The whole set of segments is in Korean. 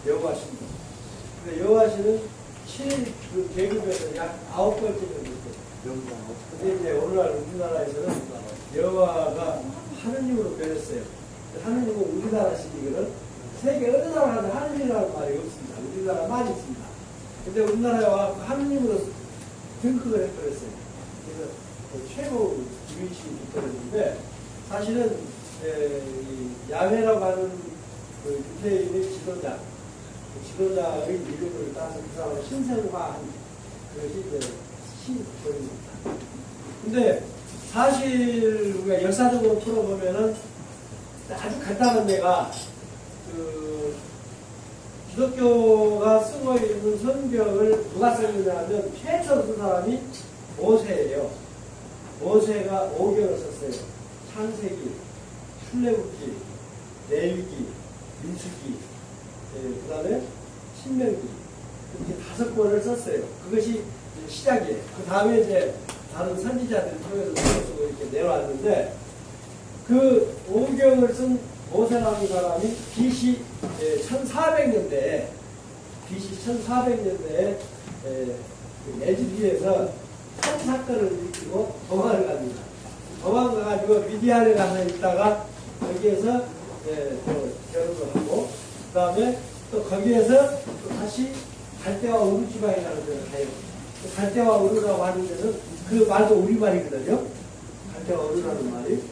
여호와십니다. 근데 여호와시는 7그 계급에서 약 9번째 정도 돼요. 근데 이제 오늘날 우리나라에서는 여호와가 하느님으로 변했어요. 하느님은 우리나라식이거든. 세계 어느 나라 가도 하느님이라는 말이 없습니다. 우리나라만 있습니다. 근데 우리나라에 와서 하느님으로 등극을 해버렸어요. 그래서 최고 위치에 붙어졌는데 사실은 야훼라고 하는 그 유태인의 지도자, 그 지도자의 이름을 따서 그 사람을 신성화한 그것이 이제 신권입니다. 근데 사실 우리가 역사적으로 풀어보면은 아주 간단한 예가 그 기독교가 쓰고 있는 성경을 누가 썼느냐 하면 최초로 쓴 사람이 모세예요. 모세가 5경을 썼어요. 창세기, 출애굽기, 레위기, 민수기, 그 다음에 신명기 이렇게 5권을 썼어요. 그것이 시작이에요. 그 다음에 이제 다른 선지자들을 통해서 쓰고 이렇게 내려왔는데 그 5경을 쓴 모세라는 사람이 BC 1400년대에 에집트에서 한 사건을 일으키고 도망을 갑니다. 도망가가지고 미디안에 가서 있다가 거기에서 결혼을 하고 그 다음에 또 거기에서 또 다시 갈대와 우르 지방이라는 데를 가요. 갈대와 우르라고 하는 데는 그 말도 우리말이거든요. 갈대와 우르라는 말이.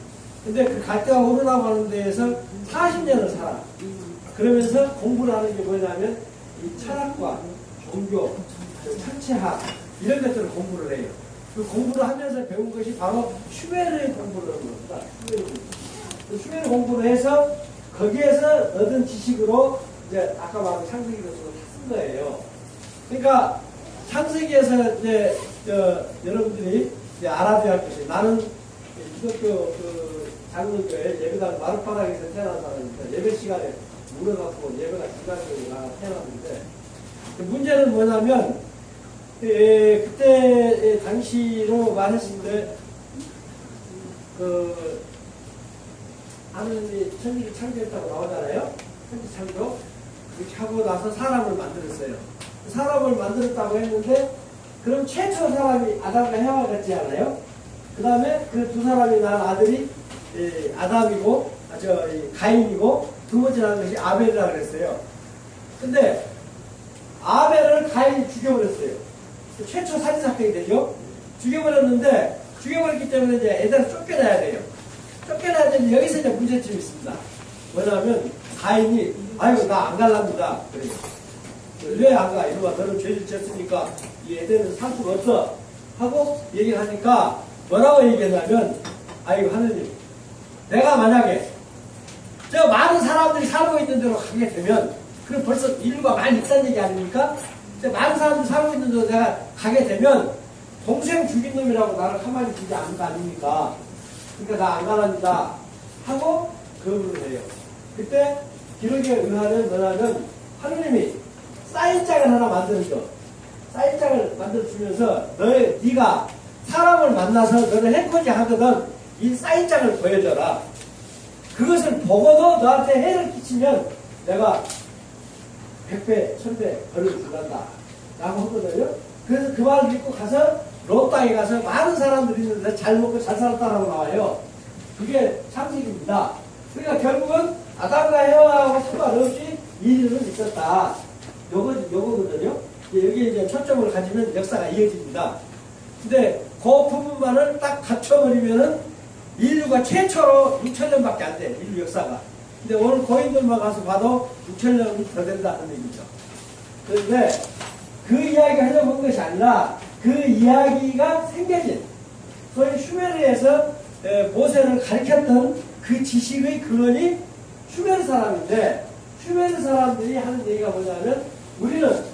근데 그 갈대와 우르라고 하는 데에서 40년을 살아. 그러면서 공부를 하는 게 뭐냐면 이 철학과 종교, 천체학 이런 것들을 공부를 해요. 그 공부를 하면서 배운 것이 바로 슈메르의 공부를 하는 겁니다. 슈메르 공부를 해서 거기에서 얻은 지식으로 이제 아까 말한 창세기를 쓴 거예요. 그러니까 창세기에서 이제 여러분들이 이제 알아둬야 할 것이 나는 기독교 그 장로교회 예배당 마룻바닥에서 태어난 사람입니다. 예배 시간에 물어갖고 예배가 기간으로 나가 태어났는데 문제는 뭐냐면 그때 당시로 말했을 때 그 하느님이 천지를 창조했다고 나오잖아요. 천지 창조 그렇게 하고 나서 사람을 만들었어요. 사람을 만들었다고 했는데 그럼 최초 사람이 아담과 해와같지 않아요? 그 다음에 그 두 사람이 낳은 아들이 아담이고 가인이고 두 번째 낳은 것이 아벨이라고 그랬어요. 근데 아벨을 가인이 죽여버렸어요. 최초 살인사건이 되죠. 죽여버렸는데 죽여버렸기 때문에 이제 애들을 쫓겨나야 돼요. 쫓겨나야 되는데 여기서 이제 문제점이 있습니다. 뭐냐면 가인이 아이고 나 안 갈랍니다. 그래요. 왜 안 가? 이놈아 너는 죄를 졌으니까 이 애들은 살 수가 없어. 하고 얘기를 하니까 뭐라고 얘기했냐면 아이고 하느님 내가 만약에 저 많은 사람들이 살고 있는 데로 가게 되면 그럼 벌써 인류가 많이 있다는 얘기 아닙니까? 저 많은 사람들이 살고 있는 데로 내가 가게 되면 동생 죽인 놈이라고 나를 가만히 두지 않는 거 아닙니까? 그러니까 나 안 가랍니다. 하고 거부를 해요. 그때 기록에 의하면 뭐냐면 하느님이 사인장을 하나 만들어줘. 사인장을 만들어주면서 네가 사람을 만나서 너를 해코지 하거든 이 사인장을 보여줘라. 그것을 보고도 너한테 해를 끼치면 내가 100배, 1000배 벌을 준단다. 라고 하거든요. 그래서 그 말을 믿고 가서 롯 땅에 가서 많은 사람들이 있는데 잘 먹고 잘 살았다라고 나와요. 그게 상식입니다. 그러니까 결국은 아담과 해와하고 상관없이 일은 있었다. 요거거든요. 여기 이제 초점을 가지면 역사가 이어집니다. 근데 그 부분만을 딱 갖춰버리면은 인류가 최초로 6,000년밖에 안 돼. 인류 역사가. 근데 오늘 고인들만 가서 봐도 6,000년이 더 된다는 얘기죠. 그런데 그 이야기 하려고 한 것이 아니라 그 이야기가 생겨진 소위 슈메르에서 모세를 가르쳤던 그 지식의 근원이 슈메르 사람인데 슈메르 사람들이 하는 얘기가 뭐냐면 우리는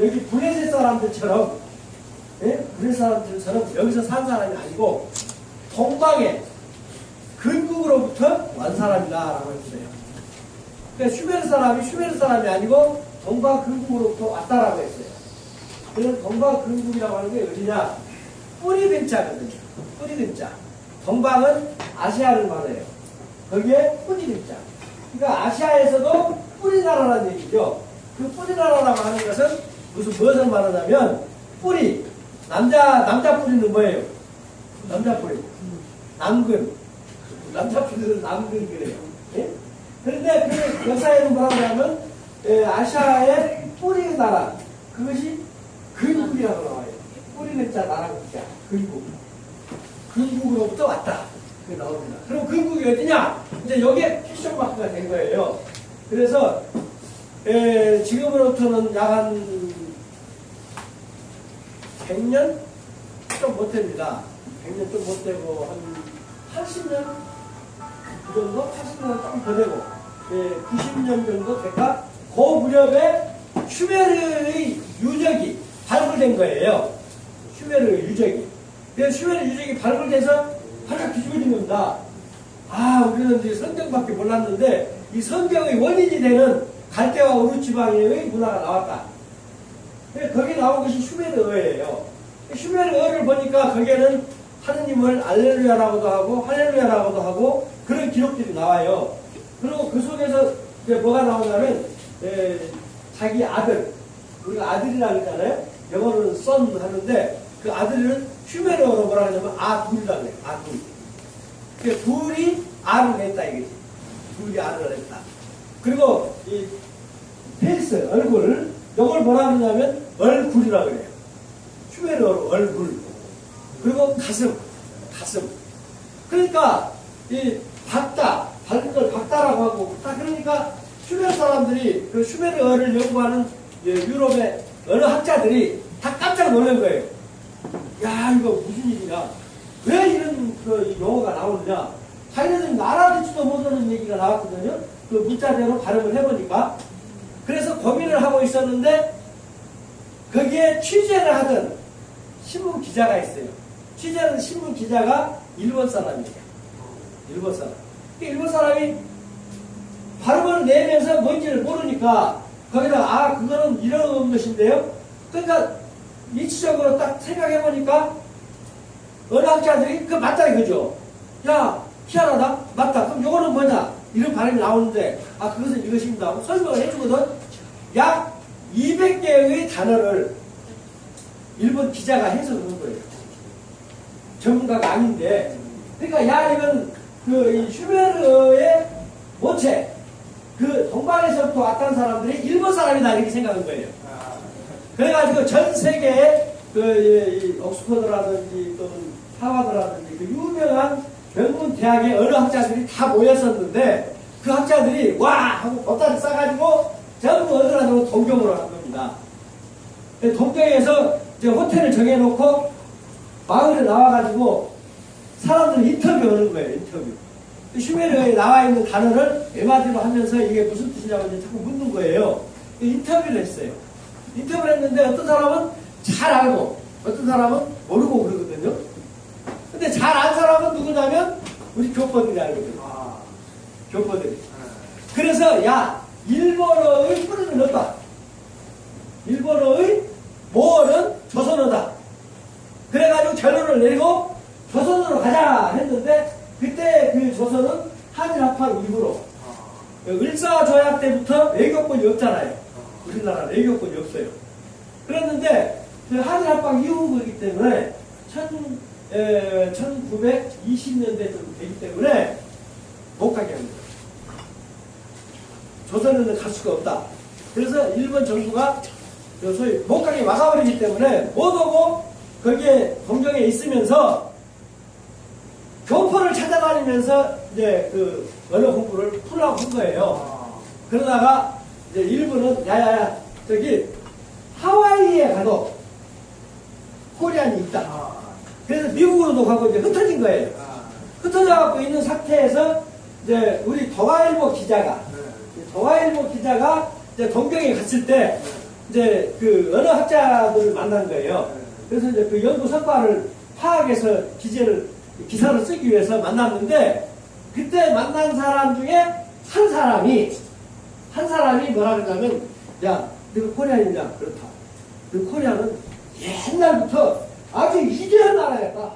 여기 블레셋 사람들처럼 블레셋 사람들처럼 여기서 산 사람이 아니고 동방의 근국으로부터 온 사람이다라고 했어요. 그러니까 슈메르 사람이 아니고 동방 근국으로부터 왔다라고 했어요. 그래서 동방 근국이라고 하는 게 어디냐? 뿌리 근자거든요. 뿌리 근자. 동방은 아시아를 말해요. 거기에 뿌리 근자. 그러니까 아시아에서도 뿌리 나라라는 얘기죠. 그 뿌리나라라고 하는 것은 무엇을 말하냐면 뿌리. 남자 뿌리는 뭐예요? 남자 뿌리. 남근. 남자 뿌리는 남근 그래요. 예? 그런데 그 역사에는 뭐라고 하냐면 아시아의 뿌리 나라. 그것이 근국이라고 나와요. 뿌리는 자 나라고 자 근국. 근국으로부터 왔다. 그게 나옵니다. 그럼 근국이 어디냐? 이제 여기에 퀴션 마크가 된 거예요. 그래서 지금으로부터는 약 한 100년 좀 못 됩니다. 100년 좀 못 되고 한 80년 그 정도? 80년 좀 더 되고 90년 정도 될까? 그 무렵에 슈메르의 유적이 발굴된 거예요. 슈메르의 유적이. 그래서 슈메르 유적이 발굴돼서 활짝 뒤집어진 겁니다. 아, 우리는 이제 성경밖에 몰랐는데 이 성경의 원인이 되는 갈대와 우루 지방의 문화가 나왔다. 거기 나온 것이 슈메르어예요. 슈메르어를 보니까 거기에는 하느님을 알렐루야라고도 하고 할렐루야라고도 하고 그런 기록들이 나와요. 그리고 그 속에서 이제 뭐가 나오냐면 자기 아들, 우리가 아들이라고 그러잖아요. 영어로는 son 하는데 그 아들은 슈메르어로 뭐라 하냐면 아둘이라고 해요. 아둘. 그러니까 둘이 알을 냈다 이거지. 둘이 알을 냈다. 그리고 이 페이스, 얼굴, 이걸 뭐라 하냐면 얼굴이라고 그래요. 슈메르어로 얼굴. 그리고 가슴. 그러니까 이 박다, 밝은 걸 박다라고 하고 그러니까 슈메르 사람들이 그 슈메르어를 연구하는 유럽의 어느 학자들이 다 깜짝 놀란 거예요. 야, 이거 무슨 일이냐? 왜 이런 그 용어가 나오느냐? 자기네들이 알아듣지도 못하는 얘기가 나왔거든요. 그 문자대로 발음을 해보니까. 그래서 고민을 하고 있었는데 거기에 취재를 하던 신문 기자가 있어요. 취재하는 신문 기자가 일본 사람이에요. 일본 사람. 일본 사람이 발음을 내면서 뭔지를 모르니까 거기다가 그거는 이런 것인데요. 그러니까 이치적으로 딱 생각해보니까 어느 학자들이 그거 맞다 이거죠. 야, 희한하다? 맞다. 그럼 요거는 뭐냐? 이런 발음이 나오는데 그것은 이것입니다 하고 설명을 해주거든. 약 200개의 단어를 일본 기자가 해서 그런 거예요. 전문가가 아닌데. 그러니까 야, 이건 그 슈메르의 모체, 그 동방에서부터 왔던 사람들이 일본 사람이다 이렇게 생각한 거예요. 그래가지고 전 세계에 그 옥스퍼드라든지 또는 하버드라든지 그 유명한 명문 대학의 어느 학자들이 다 모였었는데 그 학자들이 와 하고 보따리 싸가지고 전부 어디라도 동경으로 간 겁니다. 동경에서 이제 호텔을 정해놓고 마을에 나와가지고 사람들 인터뷰하는 거예요. 인터뷰. 슈메르어에 나와 있는 단어를 외마디로 하면서 이게 무슨 뜻이냐고 이제 자꾸 묻는 거예요. 인터뷰를 했어요. 인터뷰를 했는데 어떤 사람은 잘 알고 어떤 사람은 모르고 그러거든요. 근데 잘 안 사람은 누구냐면 우리 교포들이 알거든요. 교포들이. 그래서 야, 일본어의 뿌리는 없다. 일본어의 모어는 조선어다. 그래가지고 결론을 내리고 조선으로 가자 했는데 그때 그 조선은 한일합방 이후로 을사조약 때부터 외교권이 없잖아요. 우리나라 외교권이 없어요. 그랬는데 그 한일합방 이후이기 때문에 1920년대쯤 되기 때문에 못 가게 합니다. 조선에는 갈 수가 없다. 그래서 일본 정부가 소위 못 가게 막아버리기 때문에 못 오고 거기에 동경에 있으면서 교포를 찾아다니면서 이제 그 언어 공부를 풀라고 한 거예요. 그러다가 이제 일본은 야야야 저기 하와이에 가도 코리안이 있다. 그래서 미국으로도 가고 이제 흩어진 거예요. 흩어져 갖고 있는 상태에서 이제 우리 동아일보 기자가 이제 동경에 갔을 때 이제 그 언어 학자들을 만난 거예요. 그래서 이제 그 연구 성과를 파악해서 기사를 쓰기 위해서 만났는데 그때 만난 사람 중에 한 사람이 뭐라 그러냐면 야, 너가 코리안이냐? 그렇다. 그 코리안은 옛날부터 아주 위대한 나라였다.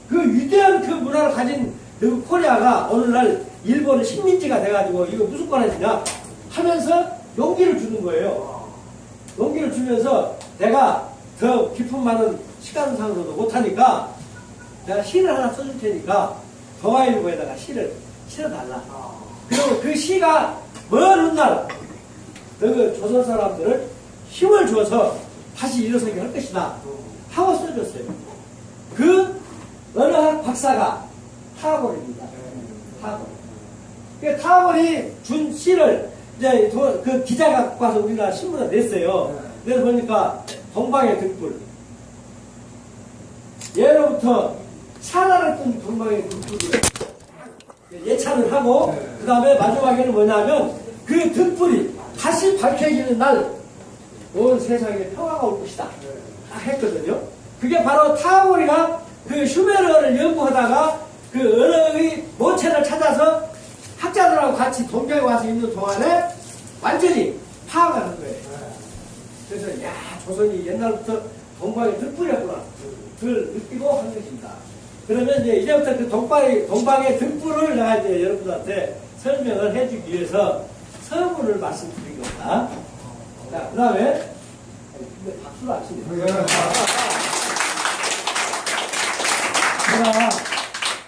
그 위대한 그 문화를 가진 그 코리아가 오늘날 일본의 식민지가 돼가지고 이거 무슨 꼴이냐 하면서 용기를 주는 거예요. 용기를 주면서 내가 더 깊은 말은 시간상으로도 못하니까 내가 시를 하나 써줄 테니까 동아일보에다가 시를 실어달라. 그리고 그 시가 먼 훗날 그 조선 사람들을 힘을 주어서 다시 일어서게 할 것이다 하고 써줬어요. 그 어느 한 박사가 타고르입니다. 타고르. 그 타고르이 준 시를 이제 그 기자가 갖고 와서 우리나라 신문에 냈어요. 그래서 보니까 동방의 등불. 예로부터 찬란했던 동방의 등불을 예찬을 하고 그 다음에 마지막에는 뭐냐면 그 등불이 다시 밝혀지는 날 온 세상에 평화가 올 것이다 했거든요. 그게 바로 타고리가 그 슈메르어를 연구하다가 그 언어의 모체를 찾아서 학자들하고 같이 동경에 와서 있는 동안에 완전히 파악하는 거예요. 그래서 야 조선이 옛날부터 동방의 등불이었구나 그걸 느끼고 하는 것입니다. 그러면 이제부터 그 동방의 등불을 내가 이제 여러분들한테 설명을 해주기 위해서 서문을 말씀드린 겁니다. 자, 그 다음에, 근데 박수를 안 치네요. 제가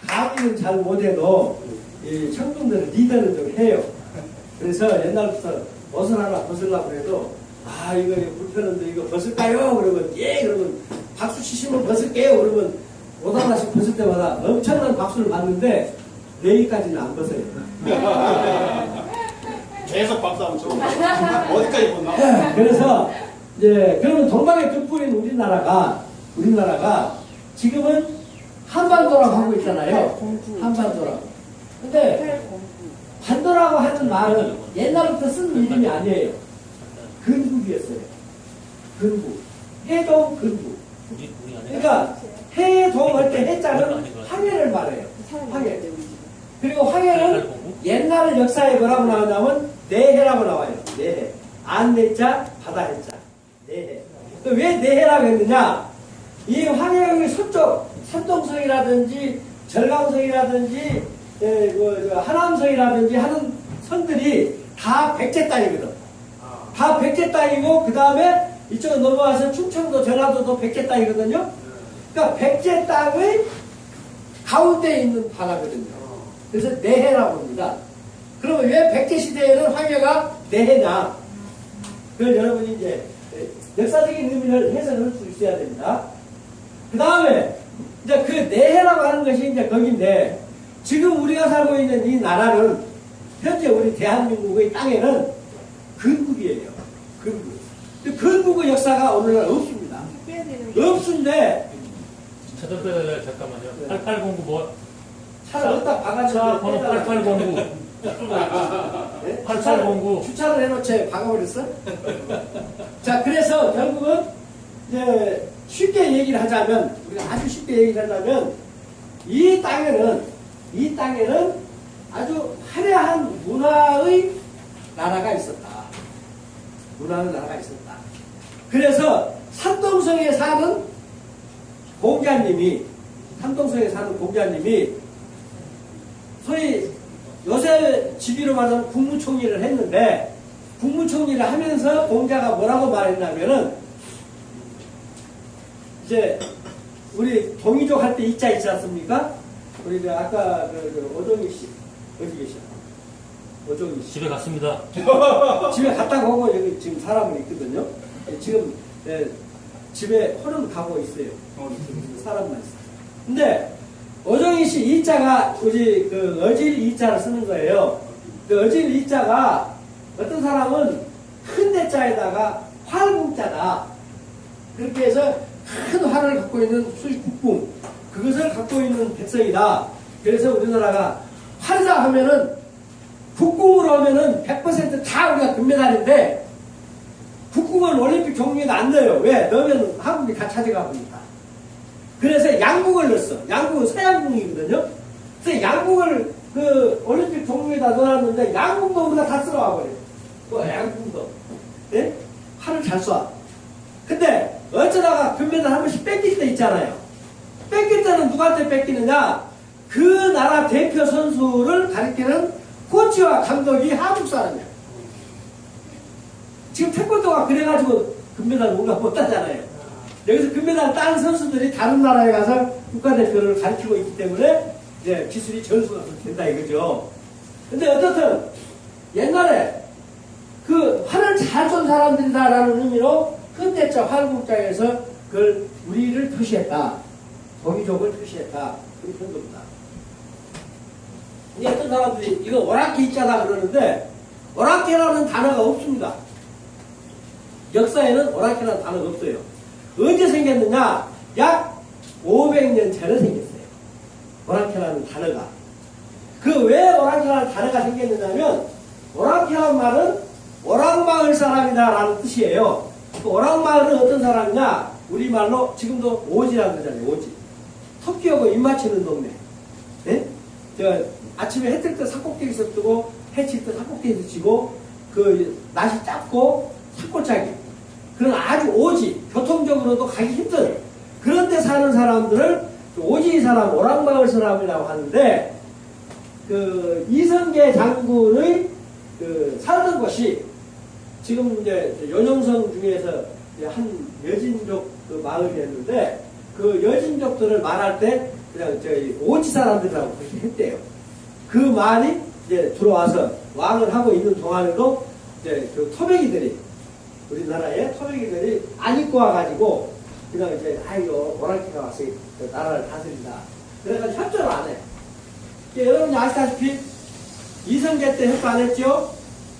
강의는 잘 못해도 이 청중들은 리더는 좀 해요. 그래서 옛날부터 옷을 하나 벗으려고 해도 이거 불편한데 이거 벗을까요? 그러면 예 그러면 박수 치시면 벗을게요. 그러면 옷 하나씩 벗을 때마다 엄청난 박수를 받는데 내일까지는 안 벗어요. 계속 박수 한번 쳐. 어디까지 벗나? 그래서 이제 그러면 동방의 등불인 우리나라가 지금은 한반도라고 하고 있잖아요. 한반도라고. 근데 반도라고 하는 말은 옛날부터 쓴 이름이 아니에요. 근국이었어요. 근국. 해동 근국. 그러니까 해동할 때 해자는 황해를 말해요. 황해. 그리고 황해는 옛날 역사에 뭐라고 나오냐면 내해라고 나와요. 내해. 안내자, 바다해자. 내해. 왜 내해라고 했느냐? 이 황해의 서쪽 산동성이라든지 절강성이라든지 하남성이라든지 하는 성들이 다 백제 땅이거든. 다 백제 땅이고 그 다음에 이쪽으로 넘어와서 충청도, 전라도도 백제 땅이거든요. 그러니까 백제 땅의 가운데 있는 바다거든요. 그래서 내해라고 합니다. 그러면 왜 백제 시대에는 황해가 내해냐? 그걸 여러분이 이제 역사적인 의미를 해석할 수 있어야 됩니다. 그 다음에 이제 그 내해라고 하는 것이 이제 거기인데 지금 우리가 살고 있는 이 나라는 현재 우리 대한민국의 땅에는 근국이에요. 근국. 근국의 역사가 오늘날 없습니다. 없는데 차좀 빼달래요. 잠깐만요. 8809 뭐? 차를 어디다 박아주는데 차 번호 8809. 네? 8809. 주차를 해놓지 박아버렸어? 자, 그래서 결국은 이제 쉽게 얘기를 하자면 우리가 아주 쉽게 얘기를 하자면 이 땅에는 아주 화려한 문화의 나라가 있었다. 문화의 나라가 있었다. 그래서 산동성에 사는 공자님이 소위 요새 지비로 말하면 국무총리를 했는데 국무총리를 하면서 공자가 뭐라고 말했냐면은 이제 우리 동이족 할 때 이자 있지 않습니까? 우리 아까 오종희 씨 어디 계셔? 오종희 씨 집에 갔습니다. 집에 갔다 오고 여기 지금 사람은 있거든요. 지금 집에 홀은 가고 있어요. 사람만 있어요. 근데 오종희 씨 이자가 우리 그 어질 이자를 쓰는 거예요. 그 어질 이자가 어떤 사람은 큰 대자에다가 활궁자다. 그렇게 해서 큰 활을 갖고 있는 수익 국궁 그것을 갖고 있는 백성이다. 그래서 우리나라가 활이다 하면은 국궁으로 하면은 100%다 우리가 금메달인데 국궁은 올림픽 종목에 안 넣어요. 왜? 넣으면 한국이 다 차지가 버리니까. 그래서 양궁을 넣었어. 양궁은 서양궁이거든요. 그래서 양궁을 그 올림픽 종목에다 넣어놨는데 양궁도 우리가 다 쓸어와 버려요. 뭐 양궁도. 예? 활을 잘 쏴. 근데 어쩌다가 금메달 한 번씩 뺏길 때 있잖아요. 뺏길 때는 누구한테 뺏기느냐? 그 나라 대표 선수를 가리키는 코치와 감독이 한국 사람이에요. 지금 태권도가 그래가지고 금메달 뭔가 못 따잖아요. 여기서 금메달 딴 선수들이 다른 나라에 가서 국가대표를 가르치고 있기 때문에 이제 기술이 전수가 된다 이거죠. 근데 어떻든 옛날에 그 활을 잘 쏜 사람들이다라는 의미로 현대적 활국장에서 그걸 우리를 표시했다. 동이족을 표시했다. 그렇게 한 겁니다. 이제 어떤 사람들이 이거 오락캐 있잖아 그러는데 오락캐라는 단어가 없습니다. 역사에는 오락캐라는 단어가 없어요. 언제 생겼느냐? 약 500년 전에 생겼어요. 오락캐라는 단어가. 그 왜 오락캐라는 단어가 생겼느냐면 오락캐라는 말은 오락마을 사람이다라는 뜻이에요. 그 오락마을은 어떤 사람이냐? 우리말로 지금도 오지라는 거잖아요. 오지. 토끼하고 입 맞추는 동네. 네? 아침에 해 뜰 때 산꼭대기에서 뜨고 해 칠 때 산꼭대기에서 지고 그 날씨 짧고 산골짜기 그런 아주 오지 교통적으로도 가기 힘든 그런 데 사는 사람들을 오지 사람 오락마을 사람이라고 하는데 그 이성계 장군의 그 살던 곳이 지금 이제 연영성 중에서 이제 한 여진족 그 마을이었는데 그 여진족들을 말할 때 그냥 저희 오지 사람들이라고 그렇게 했대요. 그 말이 이제 들어와서 왕을 하고 있는 동안에도 이제 그 토백이들이 우리나라에 토백이들이 안 입고 와가지고 그냥 이제 아이고 오랑캐가 와서 나라를 다스린다. 그래가지고 협조를 안 해. 여러분이 아시다시피 이성계 때 협조 안 했죠?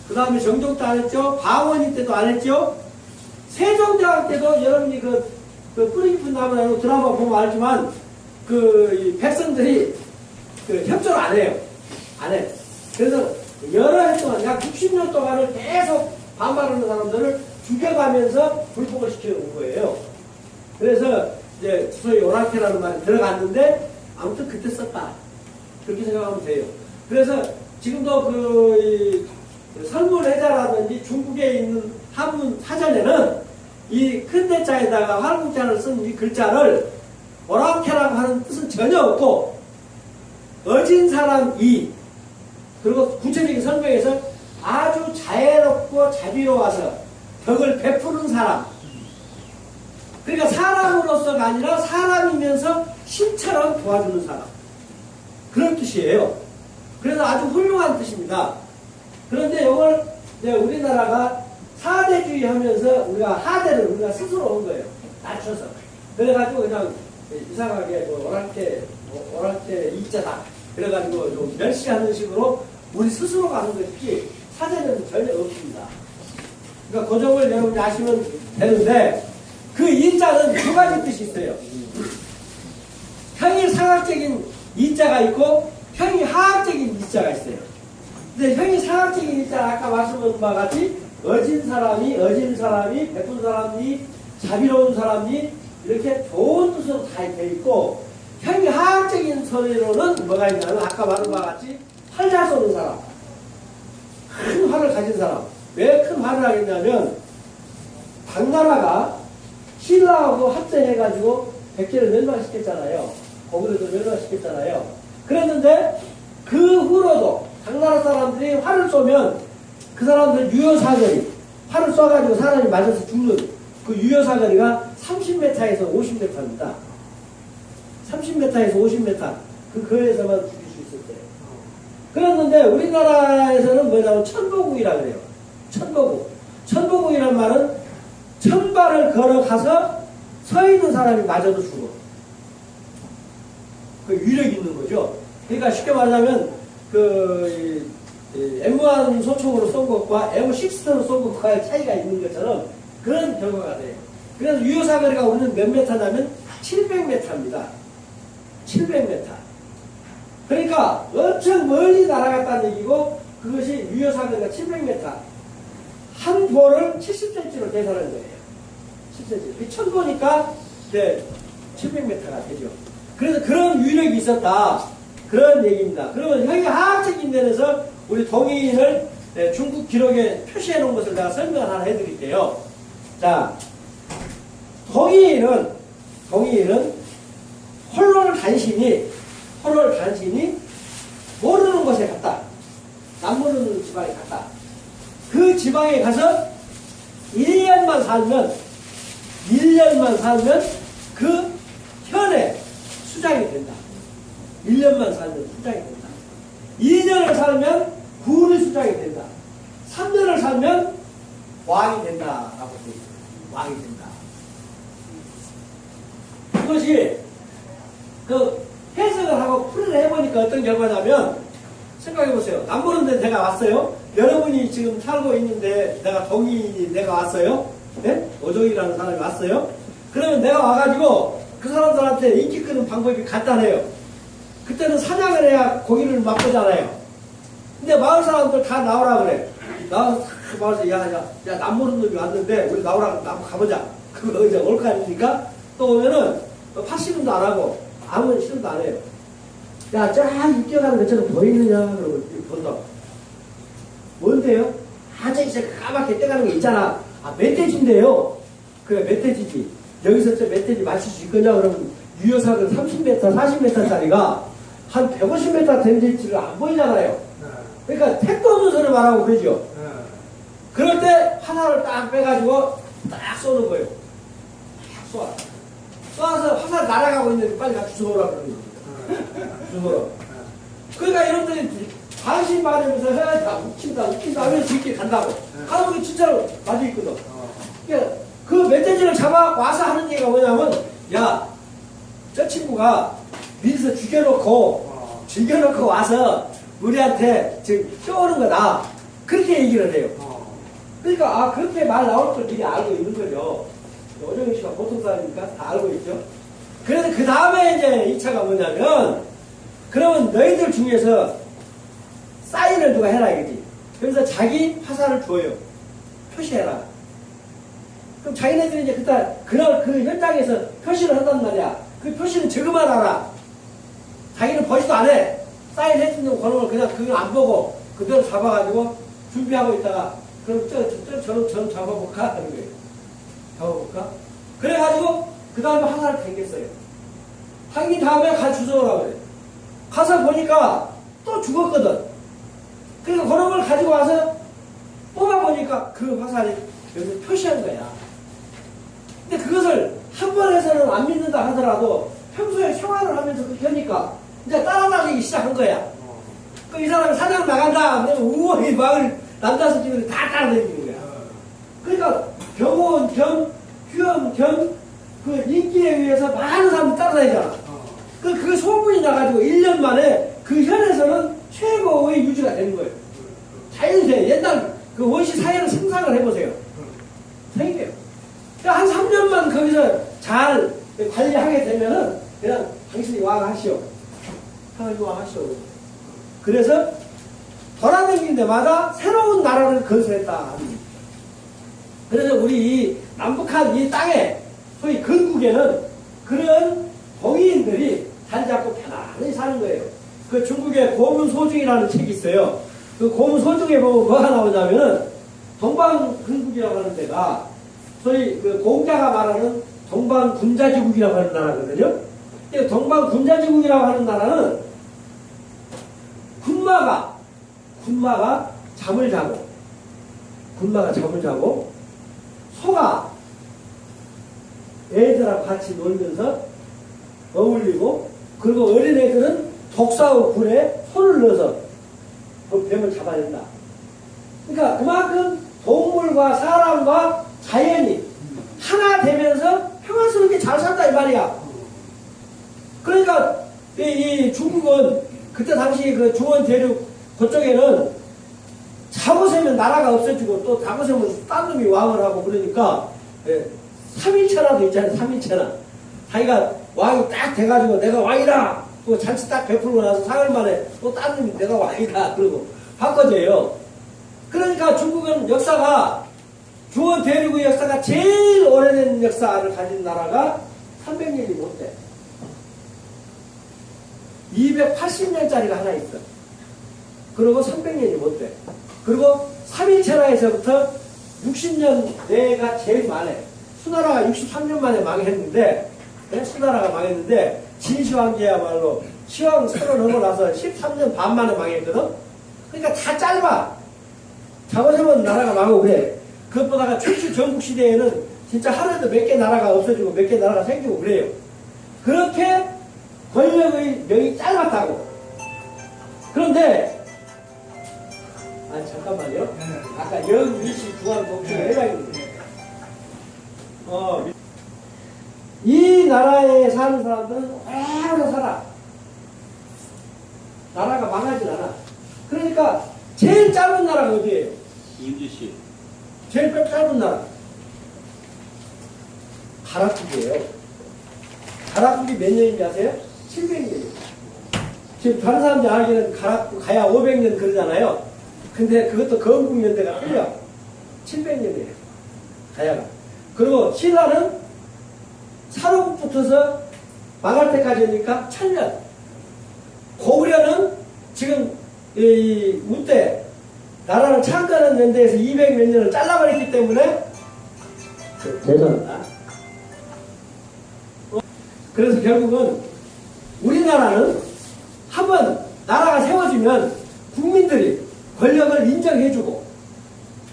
그 다음에 정종 때 안 했죠? 방원이 때도 안 했죠? 세종대왕 때도 여러분이 그 뿌리 깊은 나무라고 드라마 보면 알지만 그 백성들이 그 협조를 안 해요. 안 해. 그래서 여러 해 동안 약 60년 동안을 계속 반발하는 사람들을 죽여가면서 불복을 시켜온 거예요. 그래서 이제 소위 오랑캐라는 말이 들어갔는데 아무튼 그때 썼다. 그렇게 생각하면 돼요. 그래서 지금도 그 설문해자라든지 중국에 있는 한문 사전에는 이 큰 대자에다가 활국자를 쓴 이 글자를 오랑캐라고 하는 뜻은 전혀 없고 어진 사람 이 그리고 구체적인 설명에서 아주 자애롭고 자비로워서 덕을 베푸는 사람 그러니까 사람으로서가 아니라 사람이면서 신처럼 도와주는 사람 그런 뜻이에요. 그래서 아주 훌륭한 뜻입니다. 그런데 이걸 이제 우리나라가 사대주의 하면서 우리가 하대를 우리가 스스로 한 거예요. 낮춰서. 그래가지고 그냥 이상하게 오랑캐 이자다. 그래가지고 좀 멸시하는 식으로 우리 스스로가 하는 것이지 사전에는 전혀 없습니다. 그러니까 그 점을 여러분이 아시면 되는데 그 이자는 두 가지 뜻이 있어요. 형이상학적인 이자가 있고 형이하학적인 이자가 있어요. 근데 형이상학적인 이자는 아까 말씀드린 바와 같이 어진 사람이 베푼 사람이 자비로운 사람이 이렇게 좋은 뜻으로 다 되어 있고 형이하학적인 소리로는 뭐가 있냐면 아까 말한 바와 같이 활 잘 쏘는 사람 큰 활을 가진 사람 왜 큰 활을 하겠냐면 당나라가 신라하고 합세해가지고 백제를 멸망시켰잖아요. 거기서도 멸망시켰잖아요. 그랬는데 그 후로도 당나라 사람들이 활을 쏘면 그 사람들 유효사거리 활을 쏴가지고 사람이 맞아서 죽는 그 유효사거리가 30m에서 50m입니다. 30m에서 50m 그 거리에서만 죽일 수 있었대요. 그랬는데 우리나라에서는 뭐냐면 천보궁이라 그래요. 천보궁이란 말은 천발을 걸어가서 서 있는 사람이 맞아도 죽어. 그 위력 있는 거죠. 그러니까 쉽게 말하자면 그 M1 소총으로 쏜 것과 M16로 쏜 것과의 차이가 있는 것처럼 그런 결과가 돼요. 그래서 유효사거리가 우리는 몇 메타냐면 700m입니다. 700m. 그러니까 엄청 멀리 날아갔다는 얘기고 그것이 유효사거리가 700m. 한 볼을 70cm로 계산한 거예요. 10cm. 천 보니까 네, 700m가 되죠. 그래서 그런 위력이 있었다. 그런 얘기입니다. 그러면 형이 하학적인 면에서 우리 동의인을 중국 기록에 표시해 놓은 것을 내가 설명을 하나 해드릴게요. 자, 동의인은 홀로 단신이 모르는 곳에 갔다. 남모르는 지방에 갔다. 그 지방에 가서 1년만 살면 그 현에 수장이 된다. 1년만 살면 수장이 된다. 2년을 살면 구리 수장이 된다. 3년을 살면 왕이 된다라고 돼 있어요. 왕이 된다. 그것이 그 해석을 하고 풀이를 해보니까 어떤 결과냐면 생각해보세요. 남부른데 내가 왔어요. 여러분이 지금 살고 있는데 내가 왔어요. 네? 오종이라는 사람이 왔어요. 그러면 내가 와가지고 그 사람들한테 인기 끄는 방법이 간단해요. 그때는 사냥을 해야 고기를 맛보잖아요. 근데 마을 사람들 다 나오라 그래. 나와서 다 마을에서 야 남모르는 놈이 왔는데 우리 나오라 나무 가보자. 그거 이제 올 거 아닙니까? 또 오면은 파시름도 안 하고 아무 시름도 안 해요. 야, 쫙 뛰어가는 것처럼 보이느냐? 그러고 본다. 뭔데요? 저기 이제 까맣게 뛰어가는 게 있잖아. 멧돼지인데요. 그래, 멧돼지지. 여기서 저 멧돼지 마실 수 있겠냐? 그러면 유효사는 30m, 40m짜리가 한 150m 던질지를 안 보이잖아요. 그러니까 택도 없는 소리 말하고 그러죠. 그럴 때 화살을 딱 빼가지고 딱 쏘는 거예요. 딱 쏴서 화살 날아가고 있는데 빨리 가 주워오라 그러는 겁니다. 주워라. 그러니까 여러분들이 반신반의면서 해야 웃긴다 하면서 이렇게 간다고. 가면 진짜로 맞아 있거든. 그러니까 그 멧돼지를 잡아와서 하는 얘기가 뭐냐면, 야, 저 친구가 밀서 죽여놓고 와서 우리한테 지금 쏘는 거다. 그렇게 얘기를 해요. 그러니까 그렇게 말 나올 걸 미리 알고 있는 거죠. 오정희 씨가 보통 사람이니까 다 알고 있죠. 그래서 그 다음에 이제 2차가 뭐냐면, 그러면 너희들 중에서 사인을 누가 해라 이거지. 그래서 자기 화살을 줘요. 표시해라. 그럼 자기네들이 이제 그날 그 현장에서 표시를 한단 말이야. 그 표시는 저거만 알아. 자기는 보지도 안 해. 사인해주는 거는 그냥 그걸 안 보고 그대로 잡아가지고 준비하고 있다가 그럼 저는 잡아볼까? 하는 거예요. 잡아볼까? 그래가지고 그 다음에 화살을 당겼어요. 당긴 다음에 주워오라고 그래. 가서 보니까 또 죽었거든. 그러니까 그런 걸 가지고 와서 뽑아보니까 그 화살이 여기서 표시한 거야. 근데 그것을 한 번 해서는 안 믿는다 하더라도 평소에 생활을 하면서 그렇게 하니까 이제 따라다니기 시작한 거야. 그 이 사람이 사냥 나간다. 그러면 우와, 이 마을 남자서 집들이 다 따라다니는 거야. 그러니까 병원 겸 휴엄 겸 그 인기에 의해서 많은 사람들이 따라다니잖아. 그 소문이 나가지고 1년 만에 그 현에서는 최고의 유지가 되는 거예요. 자연스레 옛날 그 원시 사회를 상상을 해보세요. 생겨요. 한 3년만 거기서 잘 관리하게 되면은 그냥 당신이 왕하시오. 당신이 왕하시오. 그래서 돌아다니는 데마다 새로운 나라를 건설했다. 그래서 우리 이 남북한 이 땅에 소위 건국에는 그런 봉이인들이 자리 잡고 편안히 사는 거예요. 그 중국의 고문소중이라는 책이 있어요. 그 고문소중에 보면 뭐가 나오냐면은 동방건국이라고 하는 데가 소위 그 공자가 말하는 동방군자지국이라고 하는 나라거든요. 동방군자지국이라고 하는 나라는 군마가 잠을 자고 소가 애들하고 같이 놀면서 어울리고, 그리고 어린애들은 독사의 굴에 손을 넣어서 그 뱀을 잡아낸다. 그러니까 그만큼 동물과 사람과 자연이 하나 되면서 평화스럽게 잘 산다 이 말이야. 그러니까 이 중국은 그때 당시 그 중원 대륙 그쪽에는 자고세면 나라가 없어지고 또 자고세면 딴 놈이 왕을 하고 그러니까 3일체라도 있잖아요. 3일체나 자기가 왕이 딱 돼가지고 내가 왕이다 또 잔치 딱 베풀고 나서 4일 만에 또 딴 놈이 내가 왕이다 그러고 바꿔져요. 그러니까 중국은 역사가 중원 대륙의 역사가 제일 오래된 역사를 가진 나라가 300년이 못 돼. 280년짜리가 하나 있어. 그리고 300년이 못 돼. 그리고 3일체라에서부터 60년 내가 제일 많아. 수나라가 63년 만에 망했는데, 수나라가 망했는데, 진시황제야말로 시황 새로 넘어나서 13년 반 만에 망했거든? 그러니까 다 짧아. 자고세면 나라가 망하고 그래. 그것보다가 최초 전국 시대에는 진짜 하루에도 몇 개 나라가 없어지고 몇 개 나라가 생기고 그래요. 그렇게 권력의 명이 짧았다고. 그런데 아니 잠깐만요. 아까 영미시 중앙 동시에 해당입니다. 이 나라에 사는 사람들은 오래 살아. 나라가 망하진 않아. 그러니까 제일 짧은 나라가 어디예요? 임지씨. 제일 짧은 나라. 가락국이에요. 가락국이 몇 년인지 아세요? 700년이에요. 지금 다른 사람들이 알기는 가락국 가야 500년 그러잖아요. 근데 그것도 건국연대가 틀려. 700년이에요. 가야가. 그리고 신라는 사로부터서 망할 때까지니까 1000년. 고구려는 지금 이 우때 나라를 창건한 연대에서 200 몇 년을 잘라버렸기 때문에 대단하다. 그래서 결국은 우리나라는 한번 나라가 세워지면 국민들이 권력을 인정해주고